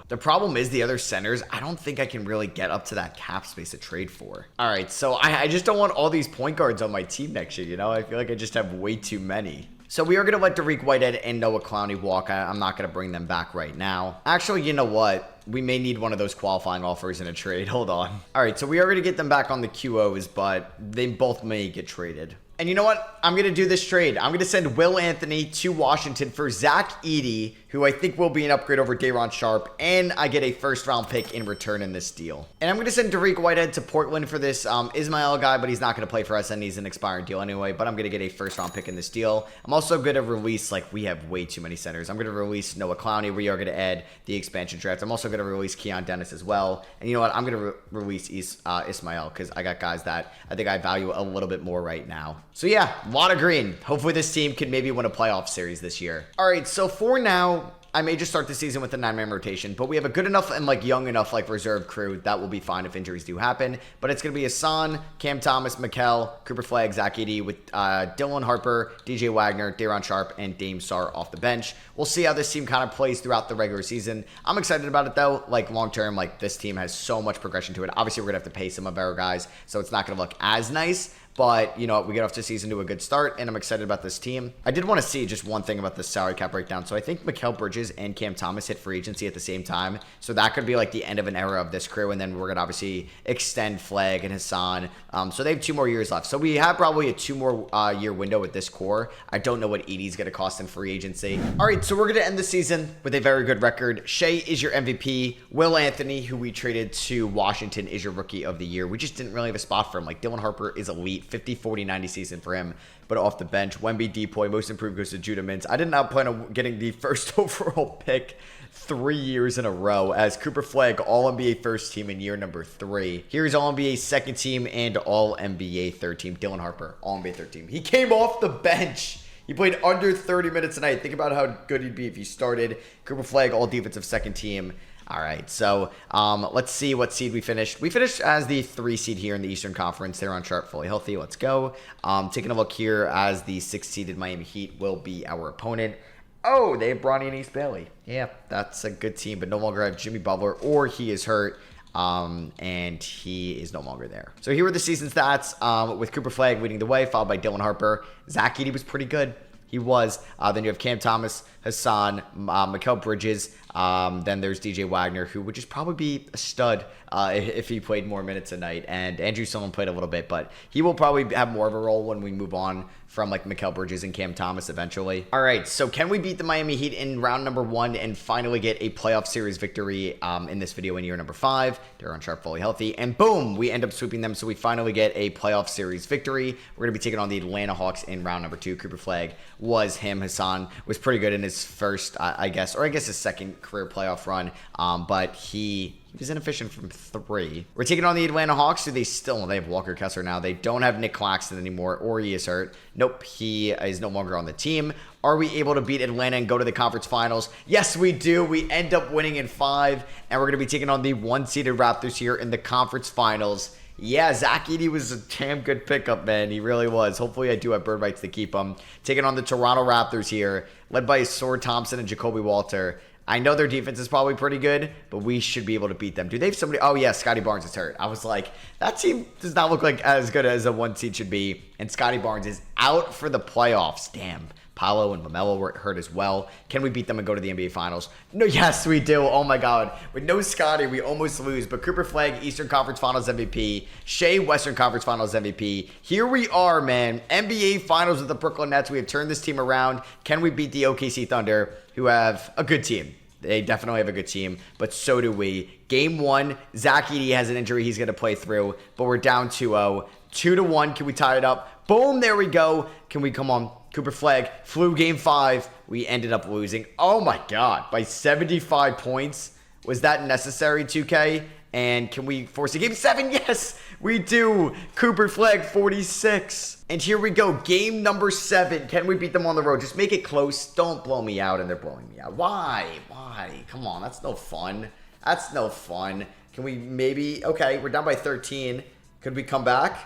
The problem is the other centers, I don't think I can really get up to that cap space to trade for. All right, so I just don't want all these point guards on my team next year, you know? I feel like I just have way too many. So we are going to let Derek Whitehead and Noah Clowney walk. I'm not going to bring them back right now. Actually, you know what? we may need one of those qualifying offers in a trade. Hold on. All right, so we are going to get them back on the QOs, but they both may get traded. And you know what? I'm going to do this trade. I'm going to send Will Anthony to Washington for Zach Edey, who I think will be an upgrade over Day'Ron Sharpe, and I get a first-round pick in return in this deal. And I'm going to send Dariq Whitehead to Portland for this Ismail guy, but he's not going to play for us, and he's an expiring deal anyway, but I'm going to get a first-round pick in this deal. I'm also going to release, like, we have way too many centers. I'm going to release Noah Clowney. We are going to add the expansion draft. I'm also going to release Keon Dennis as well. And you know what? I'm going to release Ismail, because I got guys that I think I value a little bit more right now. So yeah, a lot of green. Hopefully this team can maybe win a playoff series this year. All right, so for now, I may just start the season with a 9-man rotation, but we have a good enough and like young enough like reserve crew that will be fine if injuries do happen. But it's going to be Hassan, Cam Thomas, Mikal, Cooper Flagg, Zach Edey with Dylan Harper, DJ Wagner, Day'Ron Sharpe, and Dame Sarr off the bench. We'll see how this team kind of plays throughout the regular season. I'm excited about it though. Like long term, like this team has so much progression to it. Obviously, we're going to have to pay some of our guys, so it's not going to look as nice. But, you know, we get off the season to a good start, and I'm excited about this team. I did want to see just one thing about the salary cap breakdown. So I think Mikal Bridges and Cam Thomas hit free agency at the same time. So that could be like the end of an era of this crew, and then we're going to obviously extend Flagg and Hassan. So they have 2 more years left. So we have probably a 2 more year window with this core. I don't know what Edey's going to cost in free agency. All right, so we're going to end the season with a very good record. Shea is your MVP. Will Anthony, who we traded to Washington, is your rookie of the year. We just didn't really have a spot for him. Like Dylan Harper is elite. 50, 40, 90 season for him, but off the bench. Wemby, Depoy, most improved goes to Judah Mintz. I did not plan on getting the first overall pick 3 years in a row as Cooper Flagg, All-NBA first team in year number 3. Here's All-NBA second team and All-NBA third team. Dylan Harper, All-NBA third team. He came off the bench. He played under 30 minutes a night. Think about how good he'd be if he started. Cooper Flagg, all defensive second team. All right, so let's see what seed we finished. We finished as the 3 seed here in the Eastern Conference. They're on Sharpe, fully healthy. Let's go. Taking a look here as the 6th-seeded Miami Heat will be our opponent. Oh, they have Bronny and Ace Bailey. Yeah, that's a good team, but no longer have Jimmy Butler, or he is hurt. And he is no longer there. So here are the season stats with Cooper Flagg leading the way, followed by Dylan Harper. Zach Edey was pretty good. He was. Then you have Cam Thomas, Hassan, Mikal Bridges. Then there's DJ Wagner, who would just probably be a stud if he played more minutes a night. And Andrew Sullivan played a little bit, but he will probably have more of a role when we move on from like Mikal Bridges and Cam Thomas eventually. All right, so can we beat the Miami Heat in round number 1 and finally get a playoff series victory in this video in year number 5? Day'Ron Sharpe fully healthy, and boom, we end up sweeping them, so we finally get a playoff series victory. We're going to be taking on the Atlanta Hawks in round number 2. Cooper Flagg was him. Hassan was pretty good in his first, I guess his second career playoff run, but he was inefficient from 3. We're taking on the Atlanta Hawks, who they have Walker Kessler now. They don't have Nick Claxton anymore, or he is hurt. Nope, he is no longer on the team. Are we able to beat Atlanta and go to the conference finals? Yes, we do. We end up winning in 5, and we're going to be taking on the 1-seeded Raptors here in the conference finals. Yeah, Zach Edey was a damn good pickup, man. He really was. Hopefully, I do have bird rights to keep him. Taking on the Toronto Raptors here, led by Sword Thompson and Jacoby Walter. I know their defense is probably pretty good, but we should be able to beat them. Do they have somebody? Oh, yeah, Scotty Barnes is hurt. I was like, that team does not look like as good as a 1 seed should be. And Scotty Barnes is out for the playoffs. Damn. Paolo and LaMelo were hurt as well. Can we beat them and go to the NBA Finals? No, yes, we do. Oh, my God. With no Scotty, we almost lose. But Cooper Flagg, Eastern Conference Finals MVP. Shea, Western Conference Finals MVP. Here we are, man. NBA Finals with the Brooklyn Nets. We have turned this team around. Can we beat the OKC Thunder, who have a good team? They definitely have a good team, but so do we. Game 1, Zach Edey has an injury he's going to play through, but we're down 2-0. 2-1. Can we tie it up? Boom, there we go. Can we come on? Cooper Flagg flew game 5. We ended up losing. Oh my God, by 75 points. Was that necessary, 2K? And can we force a game 7? Yes, we do. Cooper Flagg, 46. And here we go. Game number 7. Can we beat them on the road? Just make it close. Don't blow me out, and they're blowing me out. Why? Come on, that's no fun. That's no fun. Can we maybe... Okay, we're down by 13. Could we come back?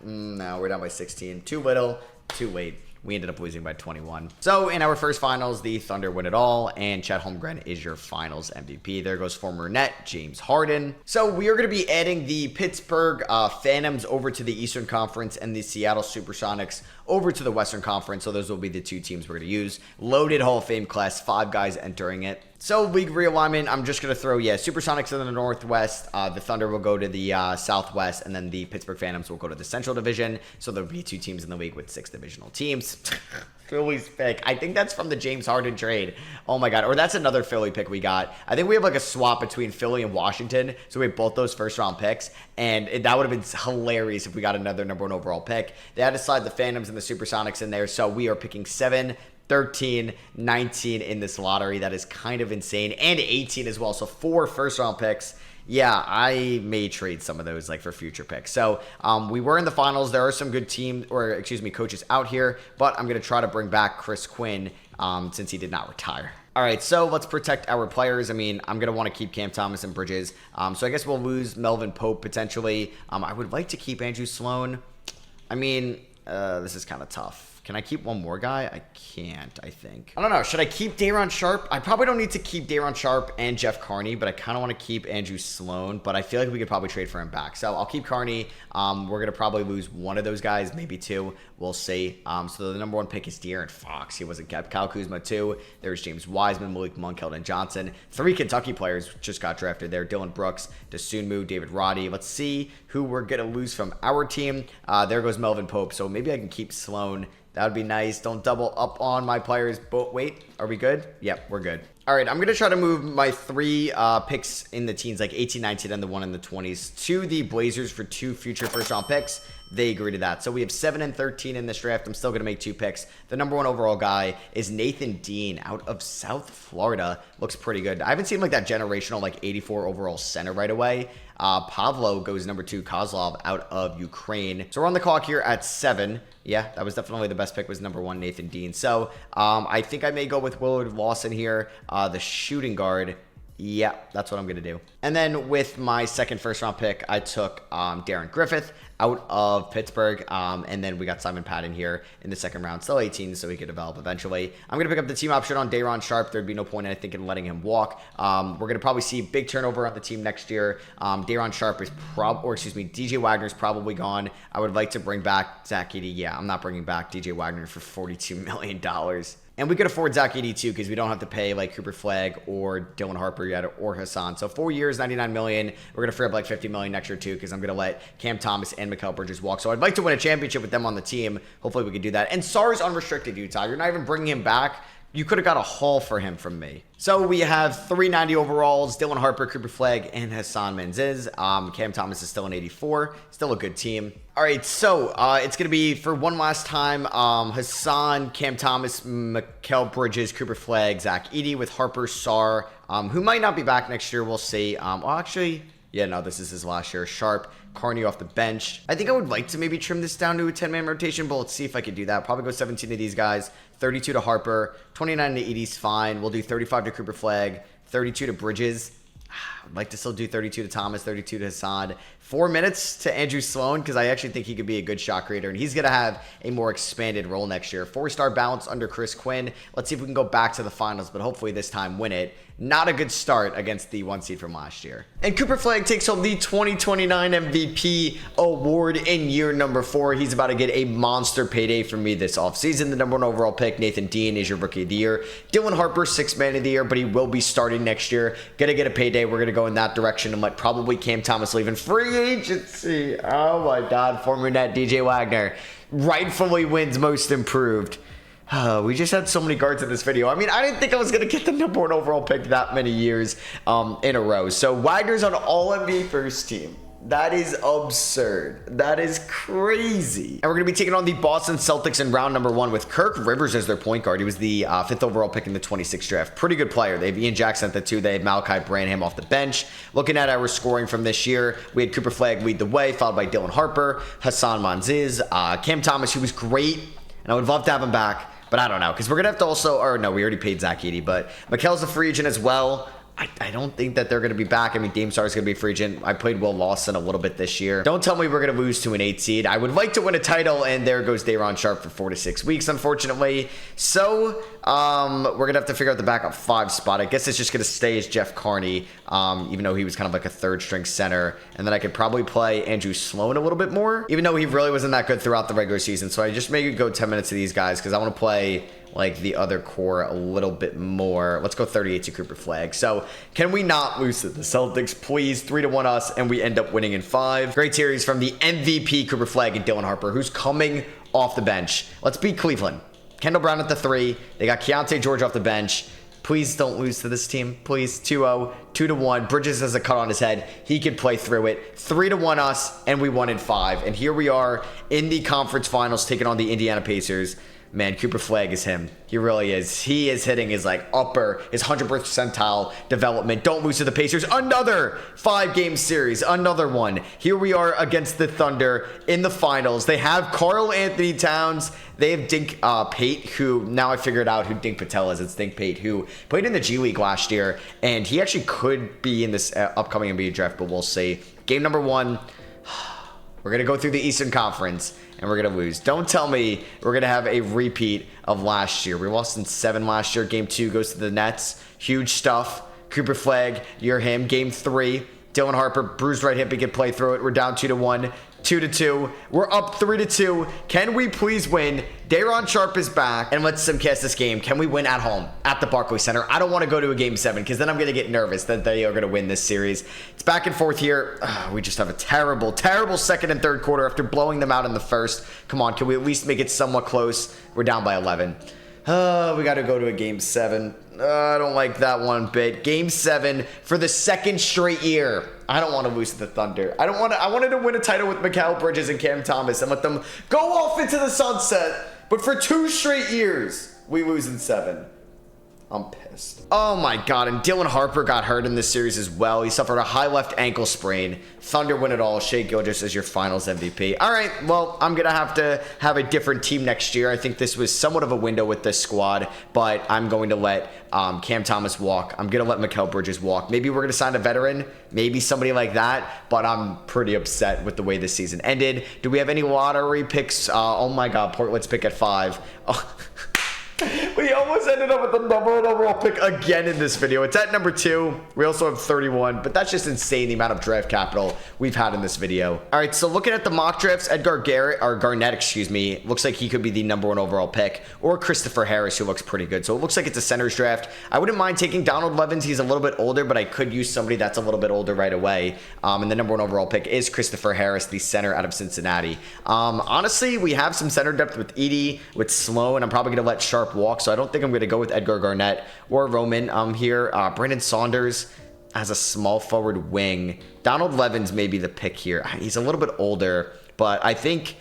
No, we're down by 16. Too little, too late. We ended up losing by 21. So in our first finals, the Thunder win it all, and Chet Holmgren is your finals MVP. There goes former net James Harden. So we are going to be adding the Pittsburgh Phantoms over to the Eastern Conference and the Seattle Supersonics over to the Western Conference. So those will be the 2 teams we're going to use. Loaded Hall of Fame class, 5 guys entering it. So league realignment, I'm just going to throw, Supersonics in the Northwest, the Thunder will go to the Southwest, and then the Pittsburgh Phantoms will go to the Central Division. So there'll be 2 teams in the league with 6 divisional teams. Phillies pick. I think that's from the James Harden trade. Oh my God. Or that's another Philly pick we got. I think we have like a swap between Philly and Washington. So we have both those first round picks. And that would have been hilarious if we got another number 1 overall pick. They had to slide the Phantoms and the Supersonics in there. So we are picking 7, 13, 19 in this lottery. That is kind of insane. And 18 as well. So 4 first round picks. Yeah, I may trade some of those like for future picks. So we were in the finals. There are some good coaches out here, but I'm going to try to bring back Chris Quinn since he did not retire. All right, so let's protect our players. I mean, I'm going to want to keep Cam Thomas and Bridges. So I guess we'll lose Melvin Pope potentially. I would like to keep Andrew Sloan. I mean, this is kind of tough. Can I keep one more guy? I can't, I think. I don't know. Should I keep Day'Ron Sharpe? I probably don't need to keep Day'Ron Sharpe and Jeff Carney, but I kind of want to keep Andrew Sloan, but I feel like we could probably trade for him back. So I'll keep Carney. We're going to probably lose one of those guys, maybe 2. We'll see. So the number 1 pick is De'Aaron Fox. He wasn't kept. Kyle Kuzma, 2. There's James Wiseman, Malik Monk, Keldon Johnson. 3 Kentucky players just got drafted there. Dylan Brooks, Dosunmu, David Roddy. Let's see who we're going to lose from our team. There goes Melvin Pope. So maybe I can keep Sloan. That would be nice. Don't double up on my players. But wait, are we good? Yep, we're good. All right, I'm going to try to move my 3 picks in the teens, like 18, 19, and the 1 in the 20s, to the Blazers for 2 future first-round picks. They agree to that. So we have 7 and 13 in this draft. I'm still going to make 2 picks. The number 1 overall guy is Nathan Dean out of South Florida. Looks pretty good. I haven't seen like that generational like 84 overall center right away. Pavlo goes number 2, Kozlov out of Ukraine. So we're on the clock here at 7. Yeah, that was definitely the best pick, was number 1, Nathan Dean. So I think I may go with Willard Lawson here, the shooting guard. Yeah, that's what I'm going to do. And then with my second first-round pick, I took Darren Griffith out of Pittsburgh. And then we got Simon Patton here in the second round. Still 18, so he could develop eventually. I'm going to pick up the team option on Day'Ron Sharpe. There'd be no point, I think, in letting him walk. We're going to probably see big turnover on the team next year. Day'Ron Sharpe is DJ Wagner's probably gone. I would like to bring back Zach Edey. Yeah, I'm not bringing back DJ Wagner for $42 million. And we could afford Zach Edey too, because we don't have to pay like Cooper Flagg or Dylan Harper yet, or Hassan. So 4 years, $99 million. We're going to free up like $50 million next year too, because I'm going to let Cam Thomas and Mikal Bridges walk. So I'd like to win a championship with them on the team. Hopefully we can do that. And Sarr's unrestricted, Utah. You're not even bringing him back. You could have got a haul for him from me. So we have 390 overalls, Dylan Harper, Cooper Flagg, and Hassan Menzies. Cam Thomas is still an 84. Still a good team. All right, so it's going to be, for one last time, Hassan, Cam Thomas, Mikal Bridges, Cooper Flagg, Zach Edey with Harper, Sarr, who might not be back next year. We'll see. This is his last year. Sharpe, Carney off the bench. I think I would like to maybe trim this down to a 10-man rotation, but let's see if I could do that. Probably go 17 to these guys, 32 to Harper, 29 to Edey's fine. We'll do 35 to Cooper Flagg, 32 to Bridges. I'd like to still do 32 to Thomas, 32 to Hassan. 4 minutes to Andrew Sloan, because I actually think he could be a good shot creator, and he's going to have a more expanded role next year. 4-star balance under Chris Quinn. Let's see if we can go back to the finals, but hopefully this time win it. Not a good start against the 1 seed from last year. And Cooper Flagg takes home the 2029 MVP award in year number 4. He's about to get a monster payday from me this offseason. The number 1 overall pick, Nathan Dean, is your rookie of the year. Dylan Harper, 6th man of the year, but he will be starting next year. Gonna get a payday. We're gonna go in that direction and let probably Cam Thomas leave in free agency. Oh my God, former net DJ Wagner rightfully wins most improved. We just had so many guards in this video. I mean, I didn't think I was going to get the number 1 overall pick that many years in a row. So Wagner's on all-NBA first team. That is absurd. That is crazy. And we're going to be taking on the Boston Celtics in round number 1 with Kirk Rivers as their point guard. He was the 5th overall pick in the 26th draft. Pretty good player. They have Ian Jackson at the 2. They have Malachi Branham off the bench. Looking at our scoring from this year, we had Cooper Flagg lead the way, followed by Dylan Harper, Hassan Menzies, Cam Thomas, who was great, and I would love to have him back. But I don't know, because we're going to have to also, or no, we already paid Zach Edey, but Mikal's a free agent as well. I don't think that they're going to be back. I mean, Dame Sarr's going to be a free agent. I played Will Lawson a little bit this year. Don't tell me we're going to lose to an 8 seed. I would like to win a title, and there goes Day'Ron Sharpe for 4 to 6 weeks, unfortunately. So We're going to have to figure out the backup 5 spot. I guess it's just going to stay as Jeff Carney, even though he was kind of like a third-string center. And then I could probably play Andrew Sloan a little bit more, even though he really wasn't that good throughout the regular season. So I just maybe go 10 minutes to these guys because I want to play like the other core a little bit more. Let's go 38 to Cooper Flagg. So can we not lose to the Celtics, please? 3-1 us, and we end up winning in 5. Great series from the MVP Cooper Flagg and Dylan Harper, who's coming off the bench. Let's beat Cleveland. Kendall Brown at the 3. They got Keontae George off the bench. Please don't lose to this team. Please. 2-0, 2-1. Bridges has a cut on his head. He can play through it. 3-1 us, and we won in 5. And here we are in the conference finals taking on the Indiana Pacers. Man, Cooper Flagg is him. He really is. He is hitting his like his 100th percentile development. Don't lose to the Pacers. Another 5-game series. Another one. Here we are against the Thunder in the finals. They have Karl Anthony Towns. They have Dink Pate, who now I figured out who Dink Patel is. It's Dink Pate, who played in the G League last year, and he actually could be in this upcoming NBA draft, but we'll see. Game number 1. We're going to go through the Eastern Conference, and we're going to lose. Don't tell me we're going to have a repeat of last year. We lost in 7 last year. Game 2 goes to the Nets. Huge stuff. Cooper Flagg, you're him. Game 3, Dylan Harper, bruised right hip. He can play through it. We're down 2-1. 2-2. We're up 3-2. Can we please win? Day'Ron Sharpe is back. And let's simcast this game. Can we win at home at the Barclays Center? I don't want to go to a game 7 because then I'm going to get nervous that they are going to win this series. It's back and forth here. We just have a terrible, terrible second and third quarter after blowing them out in the first. Come on, can we at least make it somewhat close? We're down by 11. We got to go to a game 7. I don't like that one bit. Game 7 for the second straight year. I don't want to lose to the Thunder. I wanted to win a title with Mikal Bridges and Cam Thomas and let them go off into the sunset. But for 2 straight years, we lose in 7. I'm pissed. Oh my god, and Dylan Harper got hurt in this series as well. He suffered a high left ankle sprain. Thunder win it all. Shai Gilgeous is your finals MVP. All right, well, I'm going to have a different team next year. I think this was somewhat of a window with this squad, but I'm going to let Cam Thomas walk. I'm going to let Mikal Bridges walk. Maybe we're going to sign a veteran, maybe somebody like that, but I'm pretty upset with the way this season ended. Do we have any lottery picks? Oh my god, Portland's pick at 5. Oh. We almost ended up with the number 1 overall pick again in this video. It's at number 2. We also have 31, but that's just insane, the amount of draft capital we've had in this video. All right, so looking at the mock drafts, Garnett, excuse me, looks like he could be the number 1 overall pick, or Christopher Harris, who looks pretty good. So it looks like it's a centers draft. I wouldn't mind taking Donald Levens. He's a little bit older, but I could use somebody that's a little bit older right away. And the number 1 overall pick is Christopher Harris, the center out of Cincinnati. Honestly, we have some center depth with Edey, with Sloan. I'm probably going to let Sharpe walk, so I don't think I'm going to go with Edgar Garnett or Roman here. Brandon Saunders as a small forward wing. Donald Levens may be the pick here. He's a little bit older, but I think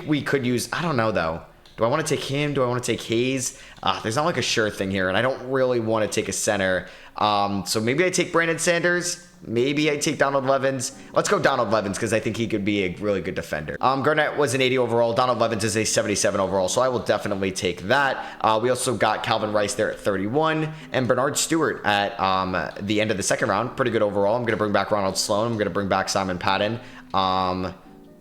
we could use, I don't know though. Do I want to take him? Do I want to take Hayes? There's not like a sure thing here, and I don't really want to take a center. So maybe I take Brandon Sanders. Maybe I take Donald Levens. Let's go Donald Levens because I think he could be a really good defender. Garnett was an 80 overall. Donald Levens is a 77 overall, so I will definitely take that. We also got Calvin Rice there at 31 and Bernard Stewart at the end of the second round. Pretty good overall. I'm going to bring back Ronald Sloan. I'm going to bring back Simon Patton.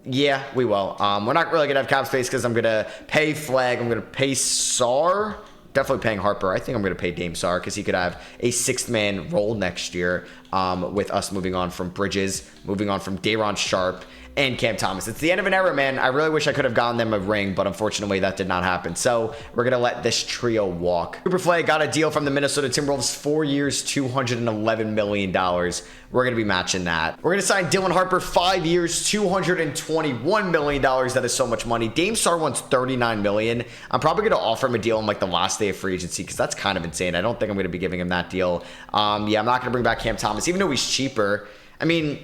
Yeah, we will. We're not really going to have cap space because I'm going to pay Flagg. I'm going to pay Sarr. Definitely paying Harper. I think I'm going to pay Dame Sarr because he could have a 6th-man role next year with us moving on from Bridges, moving on from Day'Ron Sharpe, and Cam Thomas. It's the end of an era, man. I really wish I could have gotten them a ring, but unfortunately that did not happen. So we're going to let this trio walk. Cooper Flagg got a deal from the Minnesota Timberwolves, 4 years, $211 million. We're going to be matching that. We're going to sign Dylan Harper, 5 years, $221 million. That is so much money. Dame Sarr wants $39 million. I'm probably going to offer him a deal on like the last day of free agency because that's kind of insane. I don't think I'm going to be giving him that deal. Yeah, I'm not going to bring back Cam Thomas, even though he's cheaper. I mean,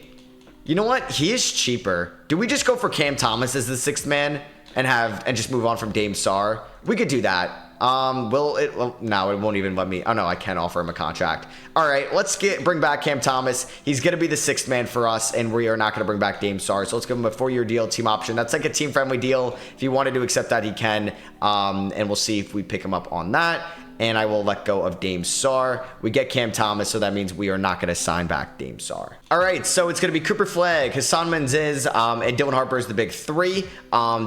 you know what? He is cheaper. Do we just go for Cam Thomas as the 6th man and just move on from Dame Sarr? We could do that. No, it won't even let me. Oh no, I can offer him a contract. All right, let's bring back Cam Thomas. He's going to be the 6th man for us, and we are not going to bring back Dame Sarr. So let's give him a 4-year deal, team option. That's like a team-friendly deal. If he wanted to accept that, he can. And we'll see if we pick him up on that. and I will let go of Dame Sarr. We get Cam Thomas, so that means we are not going to sign back Dame Sarr. All right, so it's going to be Cooper Flagg, Hassan Menzies, and Dylan Harper is the big three.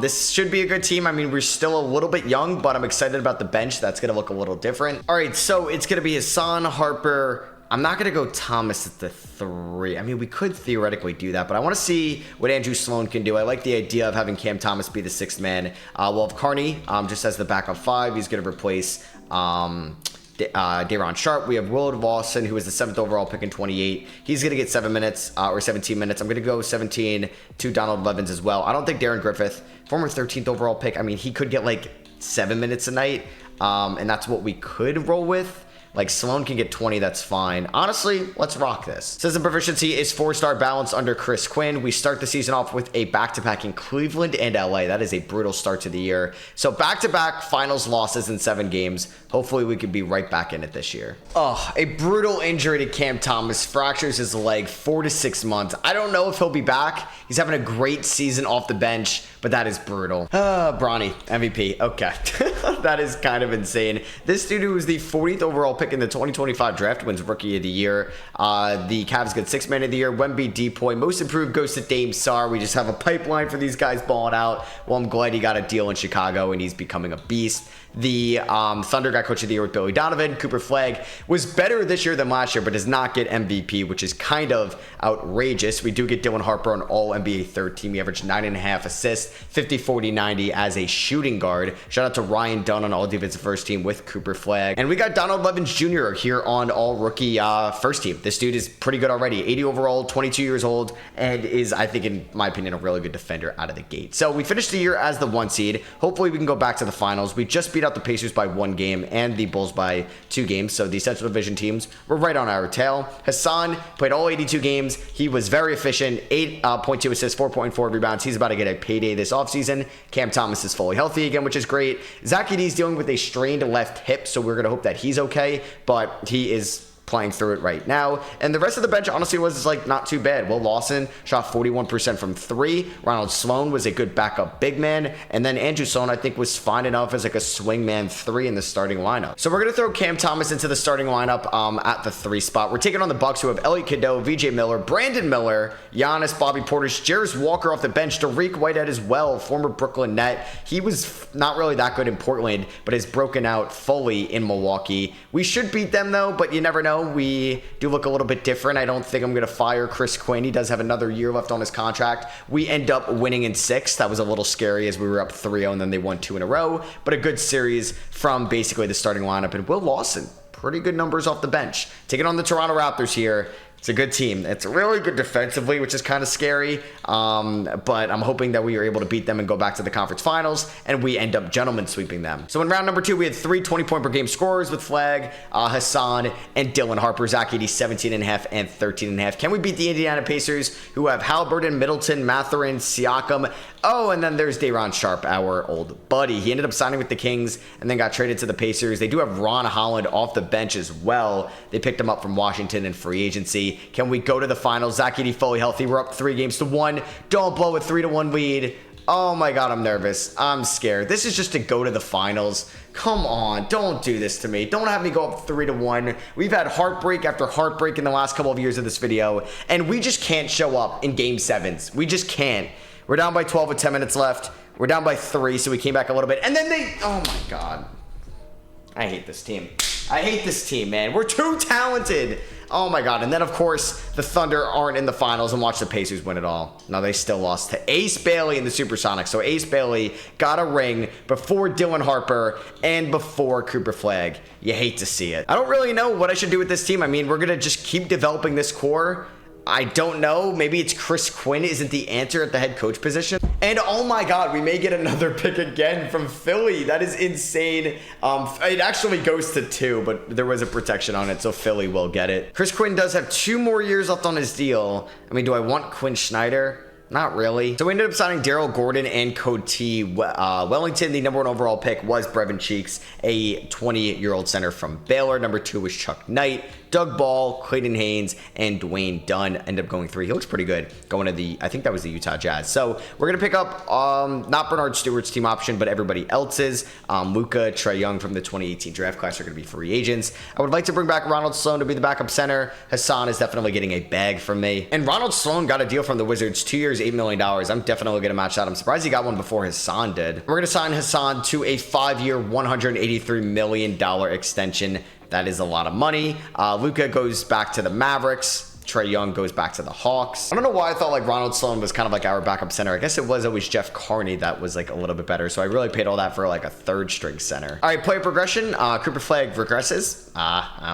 This should be a good team. I mean, we're still a little bit young, but I'm excited about the bench. That's going to look a little different. All right, so it's going to be Hassan, Harper. I'm not going to go Thomas at the 3. I mean, we could theoretically do that, but I want to see what Andrew Sloan can do. I like the idea of having Cam Thomas be the 6th man. We'll have Carney just as the backup 5. He's going to replace Daron Sharp. We have Willard Lawson, who is the 7th overall pick in 28. He's going to get 7 minutes or 17 minutes. I'm going to go 17 to Donald Levens as well. I don't think Darren Griffith, former 13th overall pick, I mean, he could get like 7 minutes a night, and that's what we could roll with. Like, Sloan can get 20, that's fine. Honestly, let's rock this. System proficiency is 4-star balanced under Chris Quinn. We start the season off with a back-to-back in Cleveland and LA. That is a brutal start to the year. So back-to-back finals losses in 7 games. Hopefully we could be right back in it this year. Oh, a brutal injury to Cam Thomas. Fractures his leg 4 to 6 months. I don't know if he'll be back. He's having a great season off the bench, but that is brutal. Bronny, MVP. Okay. That is kind of insane. This dude who was the 40th overall pick in the 2025 draft wins Rookie of the Year. The Cavs get 6th man of the year. Wemby Depoy. Most improved goes to Dame Sarr. We just have a pipeline for these guys balling out. Well, I'm glad he got a deal in Chicago and he's becoming a beast. The Thunder got Coach of the Year with Billy Donovan. Cooper Flagg was better this year than last year, but does not get MVP, which is kind of outrageous. We do get Dylan Harper on all NBA 3rd team. He averaged 9.5 assists, 50, 40, 90 as a shooting guard. Shout out to Ryan Dunn on all defensive 1st team with Cooper Flagg. And we got Donald Levens Jr. here on all rookie 1st team. This dude is pretty good already. 80 overall, 22 years old, and is, I think, in my opinion, a really good defender out of the gate. So we finished the year as the 1 seed. Hopefully we can go back to the finals. We just beat out the Pacers by 1 game and the Bulls by 2 games. So the Central Division teams were right on our tail. Hassan played all 82 games. He was very efficient. 8.2 assists, 4.4 rebounds. He's about to get a payday this offseason. Cam Thomas is fully healthy again, which is great. Zach Edey's dealing with a strained left hip, so we're going to hope that he's okay, but he is playing through it right now. And the rest of the bench honestly was like not too bad. Will Lawson shot 41% from 3. Ronald Sloan was a good backup big man, and then Andrew Sloan I think was fine enough as like a swing man 3 in the starting lineup. So we're gonna throw Cam Thomas into the starting lineup at the 3 spot. We're taking on the Bucks, who have Elliot Cadeau, VJ Miller, Brandon Miller, Giannis, Bobby Portis, Jarris Walker off the bench, Dariq Whitehead as well, former Brooklyn Net. He was not really that good in Portland, but has broken out fully in Milwaukee. We should beat them though, but you never know. We do look a little bit different. I don't think I'm going to fire Chris Quinn. He does have another year left on his contract. We end up winning in 6. That was a little scary as we were up 3-0 and then they won 2 in a row. But a good series from basically the starting lineup. And Will Lawson, pretty good numbers off the bench. Taking on the Toronto Raptors here. It's a good team. It's really good defensively, which is kind of scary. But I'm hoping that we are able to beat them and go back to the conference finals, and we end up gentlemen sweeping them. So in round number 2, we had 3 20-point per game scorers with Flagg, Hassan, and Dylan Harper. Zach Edey, 17.5 and 13.5. Can we beat the Indiana Pacers, who have Halliburton, Middleton, Mathurin, Siakam? Oh, and then there's Daron Sharp, our old buddy. He ended up signing with the Kings and then got traded to the Pacers. They do have Ron Holland off the bench as well. They picked him up from Washington in free agency. Can we go to the finals? Zach Edey fully healthy. We're up 3 games to 1. Don't blow a 3-1 lead. Oh my God, I'm nervous. I'm scared. This is just to go to the finals. Come on, don't do this to me. Don't have me go up 3-1. We've had heartbreak after heartbreak in the last couple of years of this video, and we just can't show up in game 7s. We just can't. We're down by 12 with 10 minutes left. We're down by 3, so we came back a little bit. And then oh my God. I hate this team. I hate this team, man. We're too talented. Oh my God. And then, of course, the Thunder aren't in the finals, and watch the Pacers win it all. No, they still lost to Ace Bailey in the Supersonics. So Ace Bailey got a ring before Dylan Harper and before Cooper Flagg. You hate to see it. I don't really know what I should do with this team. I mean, we're going to just keep developing this core. I don't know. Maybe it's Chris Quinn isn't the answer at the head coach position. And oh my God, we may get another pick again from Philly. That is insane. It actually goes to 2, but there was a protection on it, so Philly will get it. Chris Quinn does have 2 more years left on his deal. I mean, do I want Quinn Snyder? Not really. So we ended up signing Daryl Gordon and Coty Wellington. The number 1 overall pick was Brevin Cheeks, a 20-year-old center from Baylor. Number 2 was Chuck Knight. Doug Ball, Clayton Haynes, and Dwayne Dunn end up going 3. He looks pretty good going to the, I think that was the Utah Jazz. So we're going to pick up not Bernard Stewart's team option, but everybody else's. Luka, Trae Young from the 2018 draft class are going to be free agents. I would like to bring back Ronald Sloan to be the backup center. Hassan is definitely getting a bag from me. And Ronald Sloan got a deal from the Wizards, 2 years, $8 million. I'm definitely going to match that. I'm surprised he got one before Hassan did. We're going to sign Hassan to a 5-year, $183 million extension. That is a lot of money. Luka goes back to the Mavericks. Trae Young goes back to the Hawks. I don't know why I thought like Ronald Sloan was kind of like our backup center. I guess it was always Jeff Carney that was like a little bit better. So I really paid all that for like a 3rd string center. All right, player progression. Cooper Flagg regresses.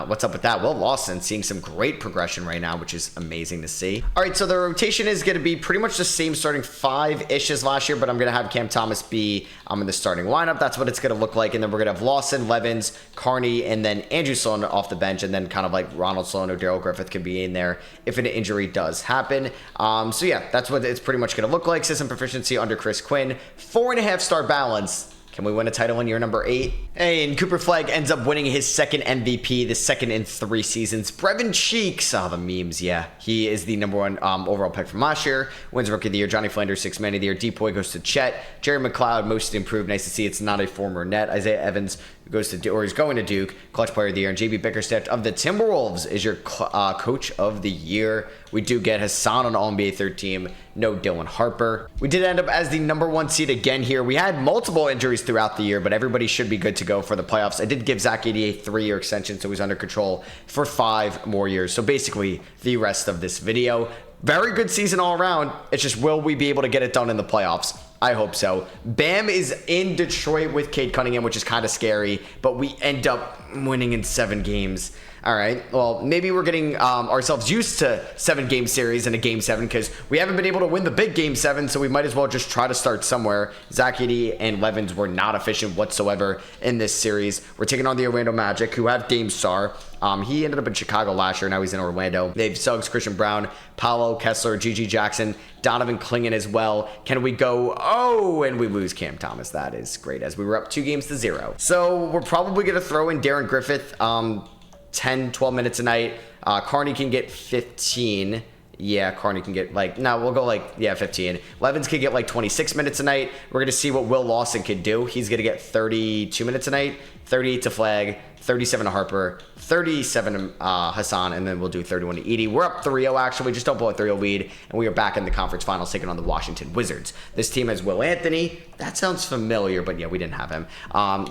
What's up with that? Will Lawson seeing some great progression right now, which is amazing to see. All right, so the rotation is going to be pretty much the same starting 5-ish as last year, but I'm going to have Cam Thomas be in the starting lineup. That's what it's going to look like. And then we're going to have Lawson, Levins, Carney, and then Andrew Sloan off the bench. And then kind of like Ronald Sloan or Daryl Griffith can be in there if an injury does happen. So yeah, that's what it's pretty much going to look like. System proficiency under Chris Quinn. 4.5-star balance. Can we win a title in year number 8? Hey, and Cooper Flagg ends up winning his 2nd MVP, the 2nd in 3 seasons. Brevin Cheeks, the memes, yeah. He is the number 1 overall pick from last year. Wins Rookie of the Year. Johnny Flanders, 6th Man of the Year. Depoy goes to Chet. Jerry McLeod, most improved. Nice to see it's not a former net. Isaiah Evans goes to, or he's going to Duke. Clutch Player of the Year. And JB Bickerstaff of the Timberwolves is your Coach of the Year. We do get Hassan on All-NBA 3rd team. No Dylan Harper. We did end up as the number 1 seed again here. We had multiple injuries throughout the year, but everybody should be good to go for the playoffs. I did give Zach 80 a 3-year extension, so he's under control for 5 more years. So basically, the rest of this video. Very good season all around. It's just, will we be able to get it done in the playoffs? I hope so. Bam is in Detroit with Cade Cunningham, which is kind of scary, but we end up winning in 7 games. All right, well, maybe we're getting ourselves used to 7-game series and a Game 7 because we haven't been able to win the big Game 7, so we might as well just try to start somewhere. Zach Edey and Levins were not efficient whatsoever in this series. We're taking on the Orlando Magic, who have Dame Star. He ended up in Chicago last year. Now he's in Orlando. They have Suggs, Christian Brown, Paolo, Kessler, Gigi Jackson, Donovan Clingan as well. Can we go? Oh, and we lose Cam Thomas. That is great, as we were up 2-0. So we're probably going to throw in Darren Griffith 10, 12 minutes a night. Carney can get 15. Yeah, Carney can get we'll go 15. Levins could get 26 minutes a night. We're going to see what Will Lawson could do. He's going to get 32 minutes a night, 38 to Flagg, 37 to Harper, 37 to Hassan, and then we'll do 31 to Edey. We're up 3-0 actually. Just don't blow a 3-0 lead, and we are back in the conference finals taking on the Washington Wizards. This team has Will Anthony. That sounds familiar, but yeah, we didn't have him.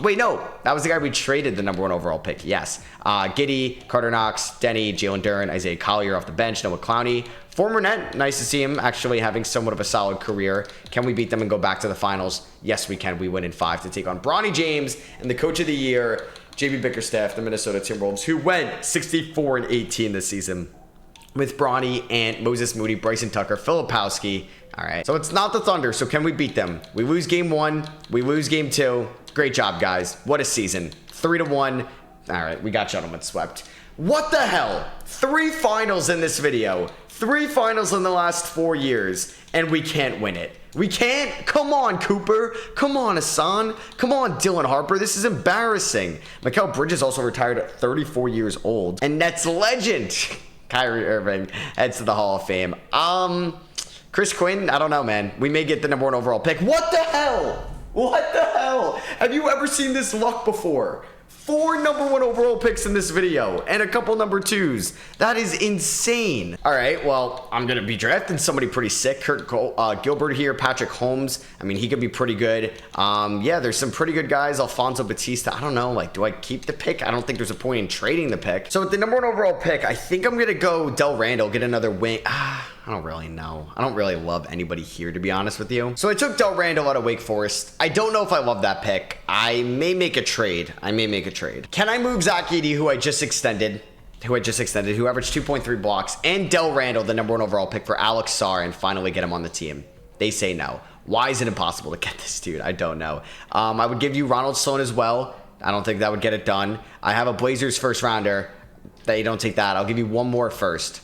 Wait, no. That was the guy we traded the number 1 overall pick. Yes. Giddey, Carter Knox, Denny, Jalen Duren, Isaiah Collier off the bench, Noah Clowney. Former net, nice to see him actually having somewhat of a solid career. Can we beat them and go back to the finals? Yes, we can. We win in 5 to take on Bronny James and the Coach of the Year, JB Bickerstaff, the Minnesota Timberwolves, who went 64-18 this season with Bronny and Moses Moody, Bryson Tucker, Filipowski. All right, so it's not the Thunder, so can we beat them? We lose Game 1, we lose Game 2. Great job, guys. What a season. 3-1. All right, we got gentlemen swept. What the hell? 3 finals in this video. 3 finals in the last 4 years, and we can't win it. We can't? Come on, Cooper. Come on, Hassan. Come on, Dylan Harper. This is embarrassing. Mikal Bridges also retired at 34 years old. And Nets legend, Kyrie Irving, heads to the Hall of Fame. Chris Quinn, I don't know, man. We may get the number 1 overall pick. What the hell? What the hell? Have you ever seen this luck before? 4 number 1 overall picks in this video and a couple number 2s. That is insane. All right, well, I'm going to be drafting somebody pretty sick. Kurt Gilbert here, Patrick Holmes. I mean, he could be pretty good. Yeah, there's some pretty good guys. Alfonso Batista. I don't know. Do I keep the pick? I don't think there's a point in trading the pick. So with the number 1 overall pick, I think I'm going to go Del Randall, get another wing. I don't really know. I don't really love anybody here, to be honest with you. So I took Del Randall out of Wake Forest. I don't know if I love that pick. I may make a trade. Can I move Zach Edey, who I just extended, who averaged 2.3 blocks, and Del Randall, the number 1 overall pick, for Alex Sarr, and finally get him on the team? They say no. Why is it impossible to get this dude? I don't know. I would give you Ronald Sloan as well. I don't think that would get it done. I have a Blazers first rounder. They don't take that. I'll give you one more first.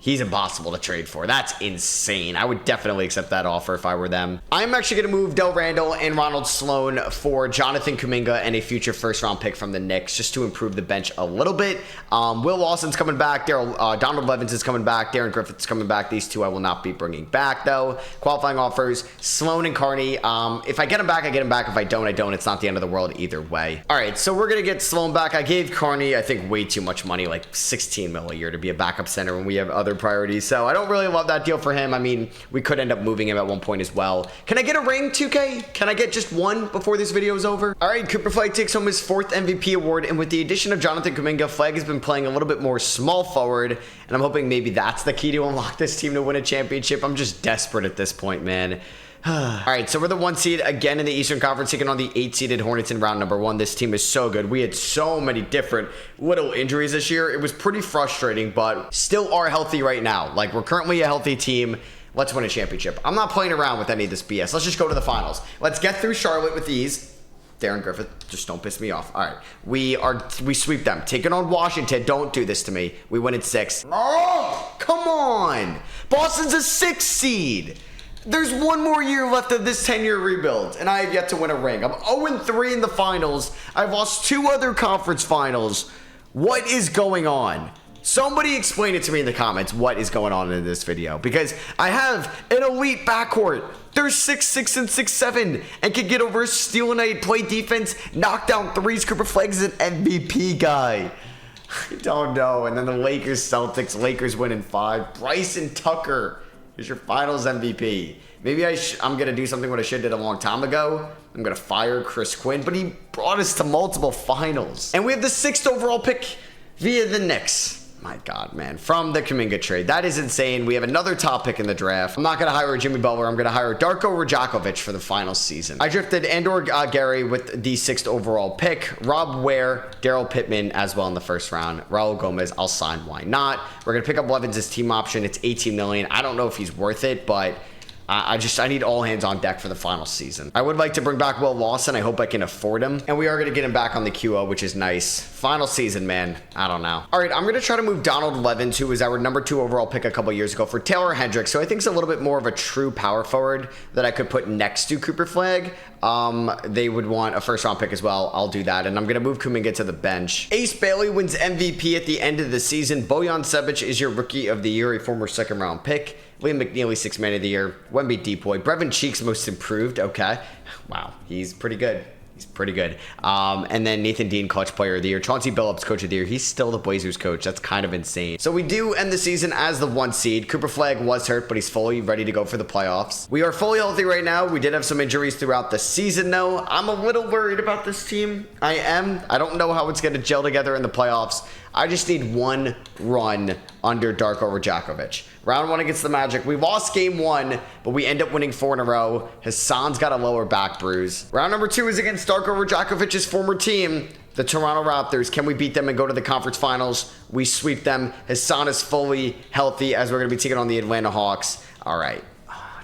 He's impossible to trade for. That's insane. I would definitely accept that offer if I were them. I'm actually going to move Del Randall and Ronald Sloan for Jonathan Kuminga and a future first-round pick from the Knicks just to improve the bench a little bit. Will Lawson's coming back. Donald Levins is coming back. Darren Griffith's coming back. These two I will not be bringing back, though. Qualifying offers, Sloan and Carney. If I get him back, I get him back. If I don't, I don't. It's not the end of the world either way. All right, so we're going to get Sloan back. I gave Carney, I think, way too much money, like $16 million a year to be a backup center when we have other priorities. So I don't really love that deal for him. I mean, we could end up moving him at one point as well. Can I get a ring, 2K? Can I get just one before this video is over? All right, Cooper Flagg takes home his 4th MVP award. And with the addition of Jonathan Kuminga, Flagg has been playing a little bit more small forward. And I'm hoping maybe that's the key to unlock this team to win a championship. I'm just desperate at this point, man. All right, so we're the 1 seed again in the Eastern Conference, taking on the 8-seeded Hornets in round number 1. This team is so good. We had so many different little injuries this year. It was pretty frustrating, but still are healthy right now. Like, we're currently a healthy team. Let's win a championship. I'm not playing around with any of this BS. Let's just go to the finals. Let's get through Charlotte with ease. Darren Griffith, just don't piss me off. All right, we sweep them. Taking on Washington. Don't do this to me. We win at 6. Oh, come on. Boston's a 6 seed. There's one more year left of this 10-year rebuild, and I have yet to win a ring. I'm 0-3 in the finals. I've lost 2 other conference finals. What is going on? Somebody explain it to me in the comments what is going on in this video, because I have an elite backcourt. They're 6'6" and 6'7", and can get over a steal night, play defense, knock down threes. Cooper Flagg is an MVP guy. I don't know. And then the Lakers, Celtics. Lakers win in 5. Bryson Tucker is your finals MVP. Maybe I'm going to do something what I should have did a long time ago. I'm going to fire Chris Quinn, but he brought us to multiple finals. And we have the 6th overall pick via the Knicks. My God, man. From the Kuminga trade. That is insane. We have another top pick in the draft. I'm not going to hire Jimmy Butler. I'm going to hire Darko Rajakovic for the final season. I drafted Andor Gary with the 6th overall pick. Rob Ware, Daryl Pittman as well in the 1st round. Raul Gomez, I'll sign. Why not? We're going to pick up Levins' team option. It's $18 million. I don't know if he's worth it, but I need all hands on deck for the final season. I would like to bring back Will Lawson. I hope I can afford him. And we are going to get him back on the QO, which is nice. Final season, man. I don't know. All right, I'm going to try to move Donald Levins, who was our number 2 overall pick a couple years ago, for Taylor Hendricks. So I think it's a little bit more of a true power forward that I could put next to Cooper Flagg. They would want a 1st round pick as well. I'll do that. And I'm going to move Kuminga to the bench. Ace Bailey wins MVP at the end of the season. Bojan Sebic is your rookie of the year, a former 2nd round pick. Liam McNeely, 6th man of the year. Wemby Depoy. Brevin Cheeks, most improved. Okay. Wow. He's pretty good. He's pretty good. And then Nathan Dean, clutch player of the year. Chauncey Billups, coach of the year. He's still the Blazers coach. That's kind of insane. So we do end the season as the 1 seed. Cooper Flagg was hurt, but he's fully ready to go for the playoffs. We are fully healthy right now. We did have some injuries throughout the season, though. I'm a little worried about this team. I am. I don't know how it's going to gel together in the playoffs. I just need one run under Darko Rajakovic. Round 1 against the Magic. We lost game 1, but we end up winning 4 in a row. Hassan's got a lower back bruise. Round number 2 is against Darko Rajakovic's former team, the Toronto Raptors. Can we beat them and go to the conference finals? We sweep them. Hassan is fully healthy as we're going to be taking on the Atlanta Hawks. All right.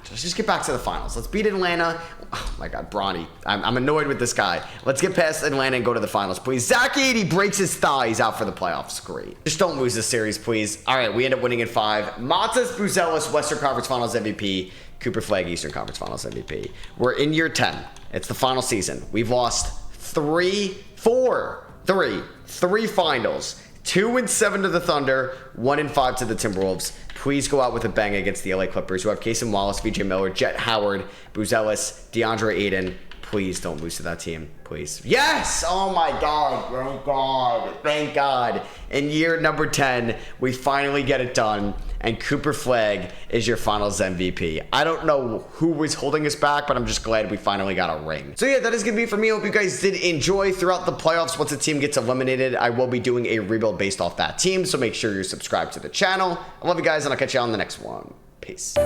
Let's just get back to the finals. Let's beat Atlanta. Oh my God, Bronny. I'm annoyed with this guy. Let's get past Atlanta and go to the finals, please. Zach Edey breaks his thigh. He's out for the playoffs. Great. Just don't lose this series, please. All right, we end up winning in 5. Matas Buzelis, Western Conference Finals MVP. Cooper Flagg, Eastern Conference Finals MVP. We're in year 10. It's the final season. We've lost 3 finals. 2-7 to the Thunder, 1-5 to the Timberwolves. Please go out with a bang against the LA Clippers, who have Casey Wallace, VJ Miller, Jet Howard, Buzelis, DeAndre Ayton. Please don't lose to that team, please. Yes! Oh my God. Oh God. Thank God. In year number 10, we finally get it done, and Cooper Flagg is your finals MVP. I don't know who was holding us back, but I'm just glad we finally got a ring. So yeah, that is going to be it for me. Hope you guys did enjoy. Throughout the playoffs, once a team gets eliminated, I will be doing a rebuild based off that team, so make sure you're subscribed to the channel. I love you guys, and I'll catch you on the next one. Peace.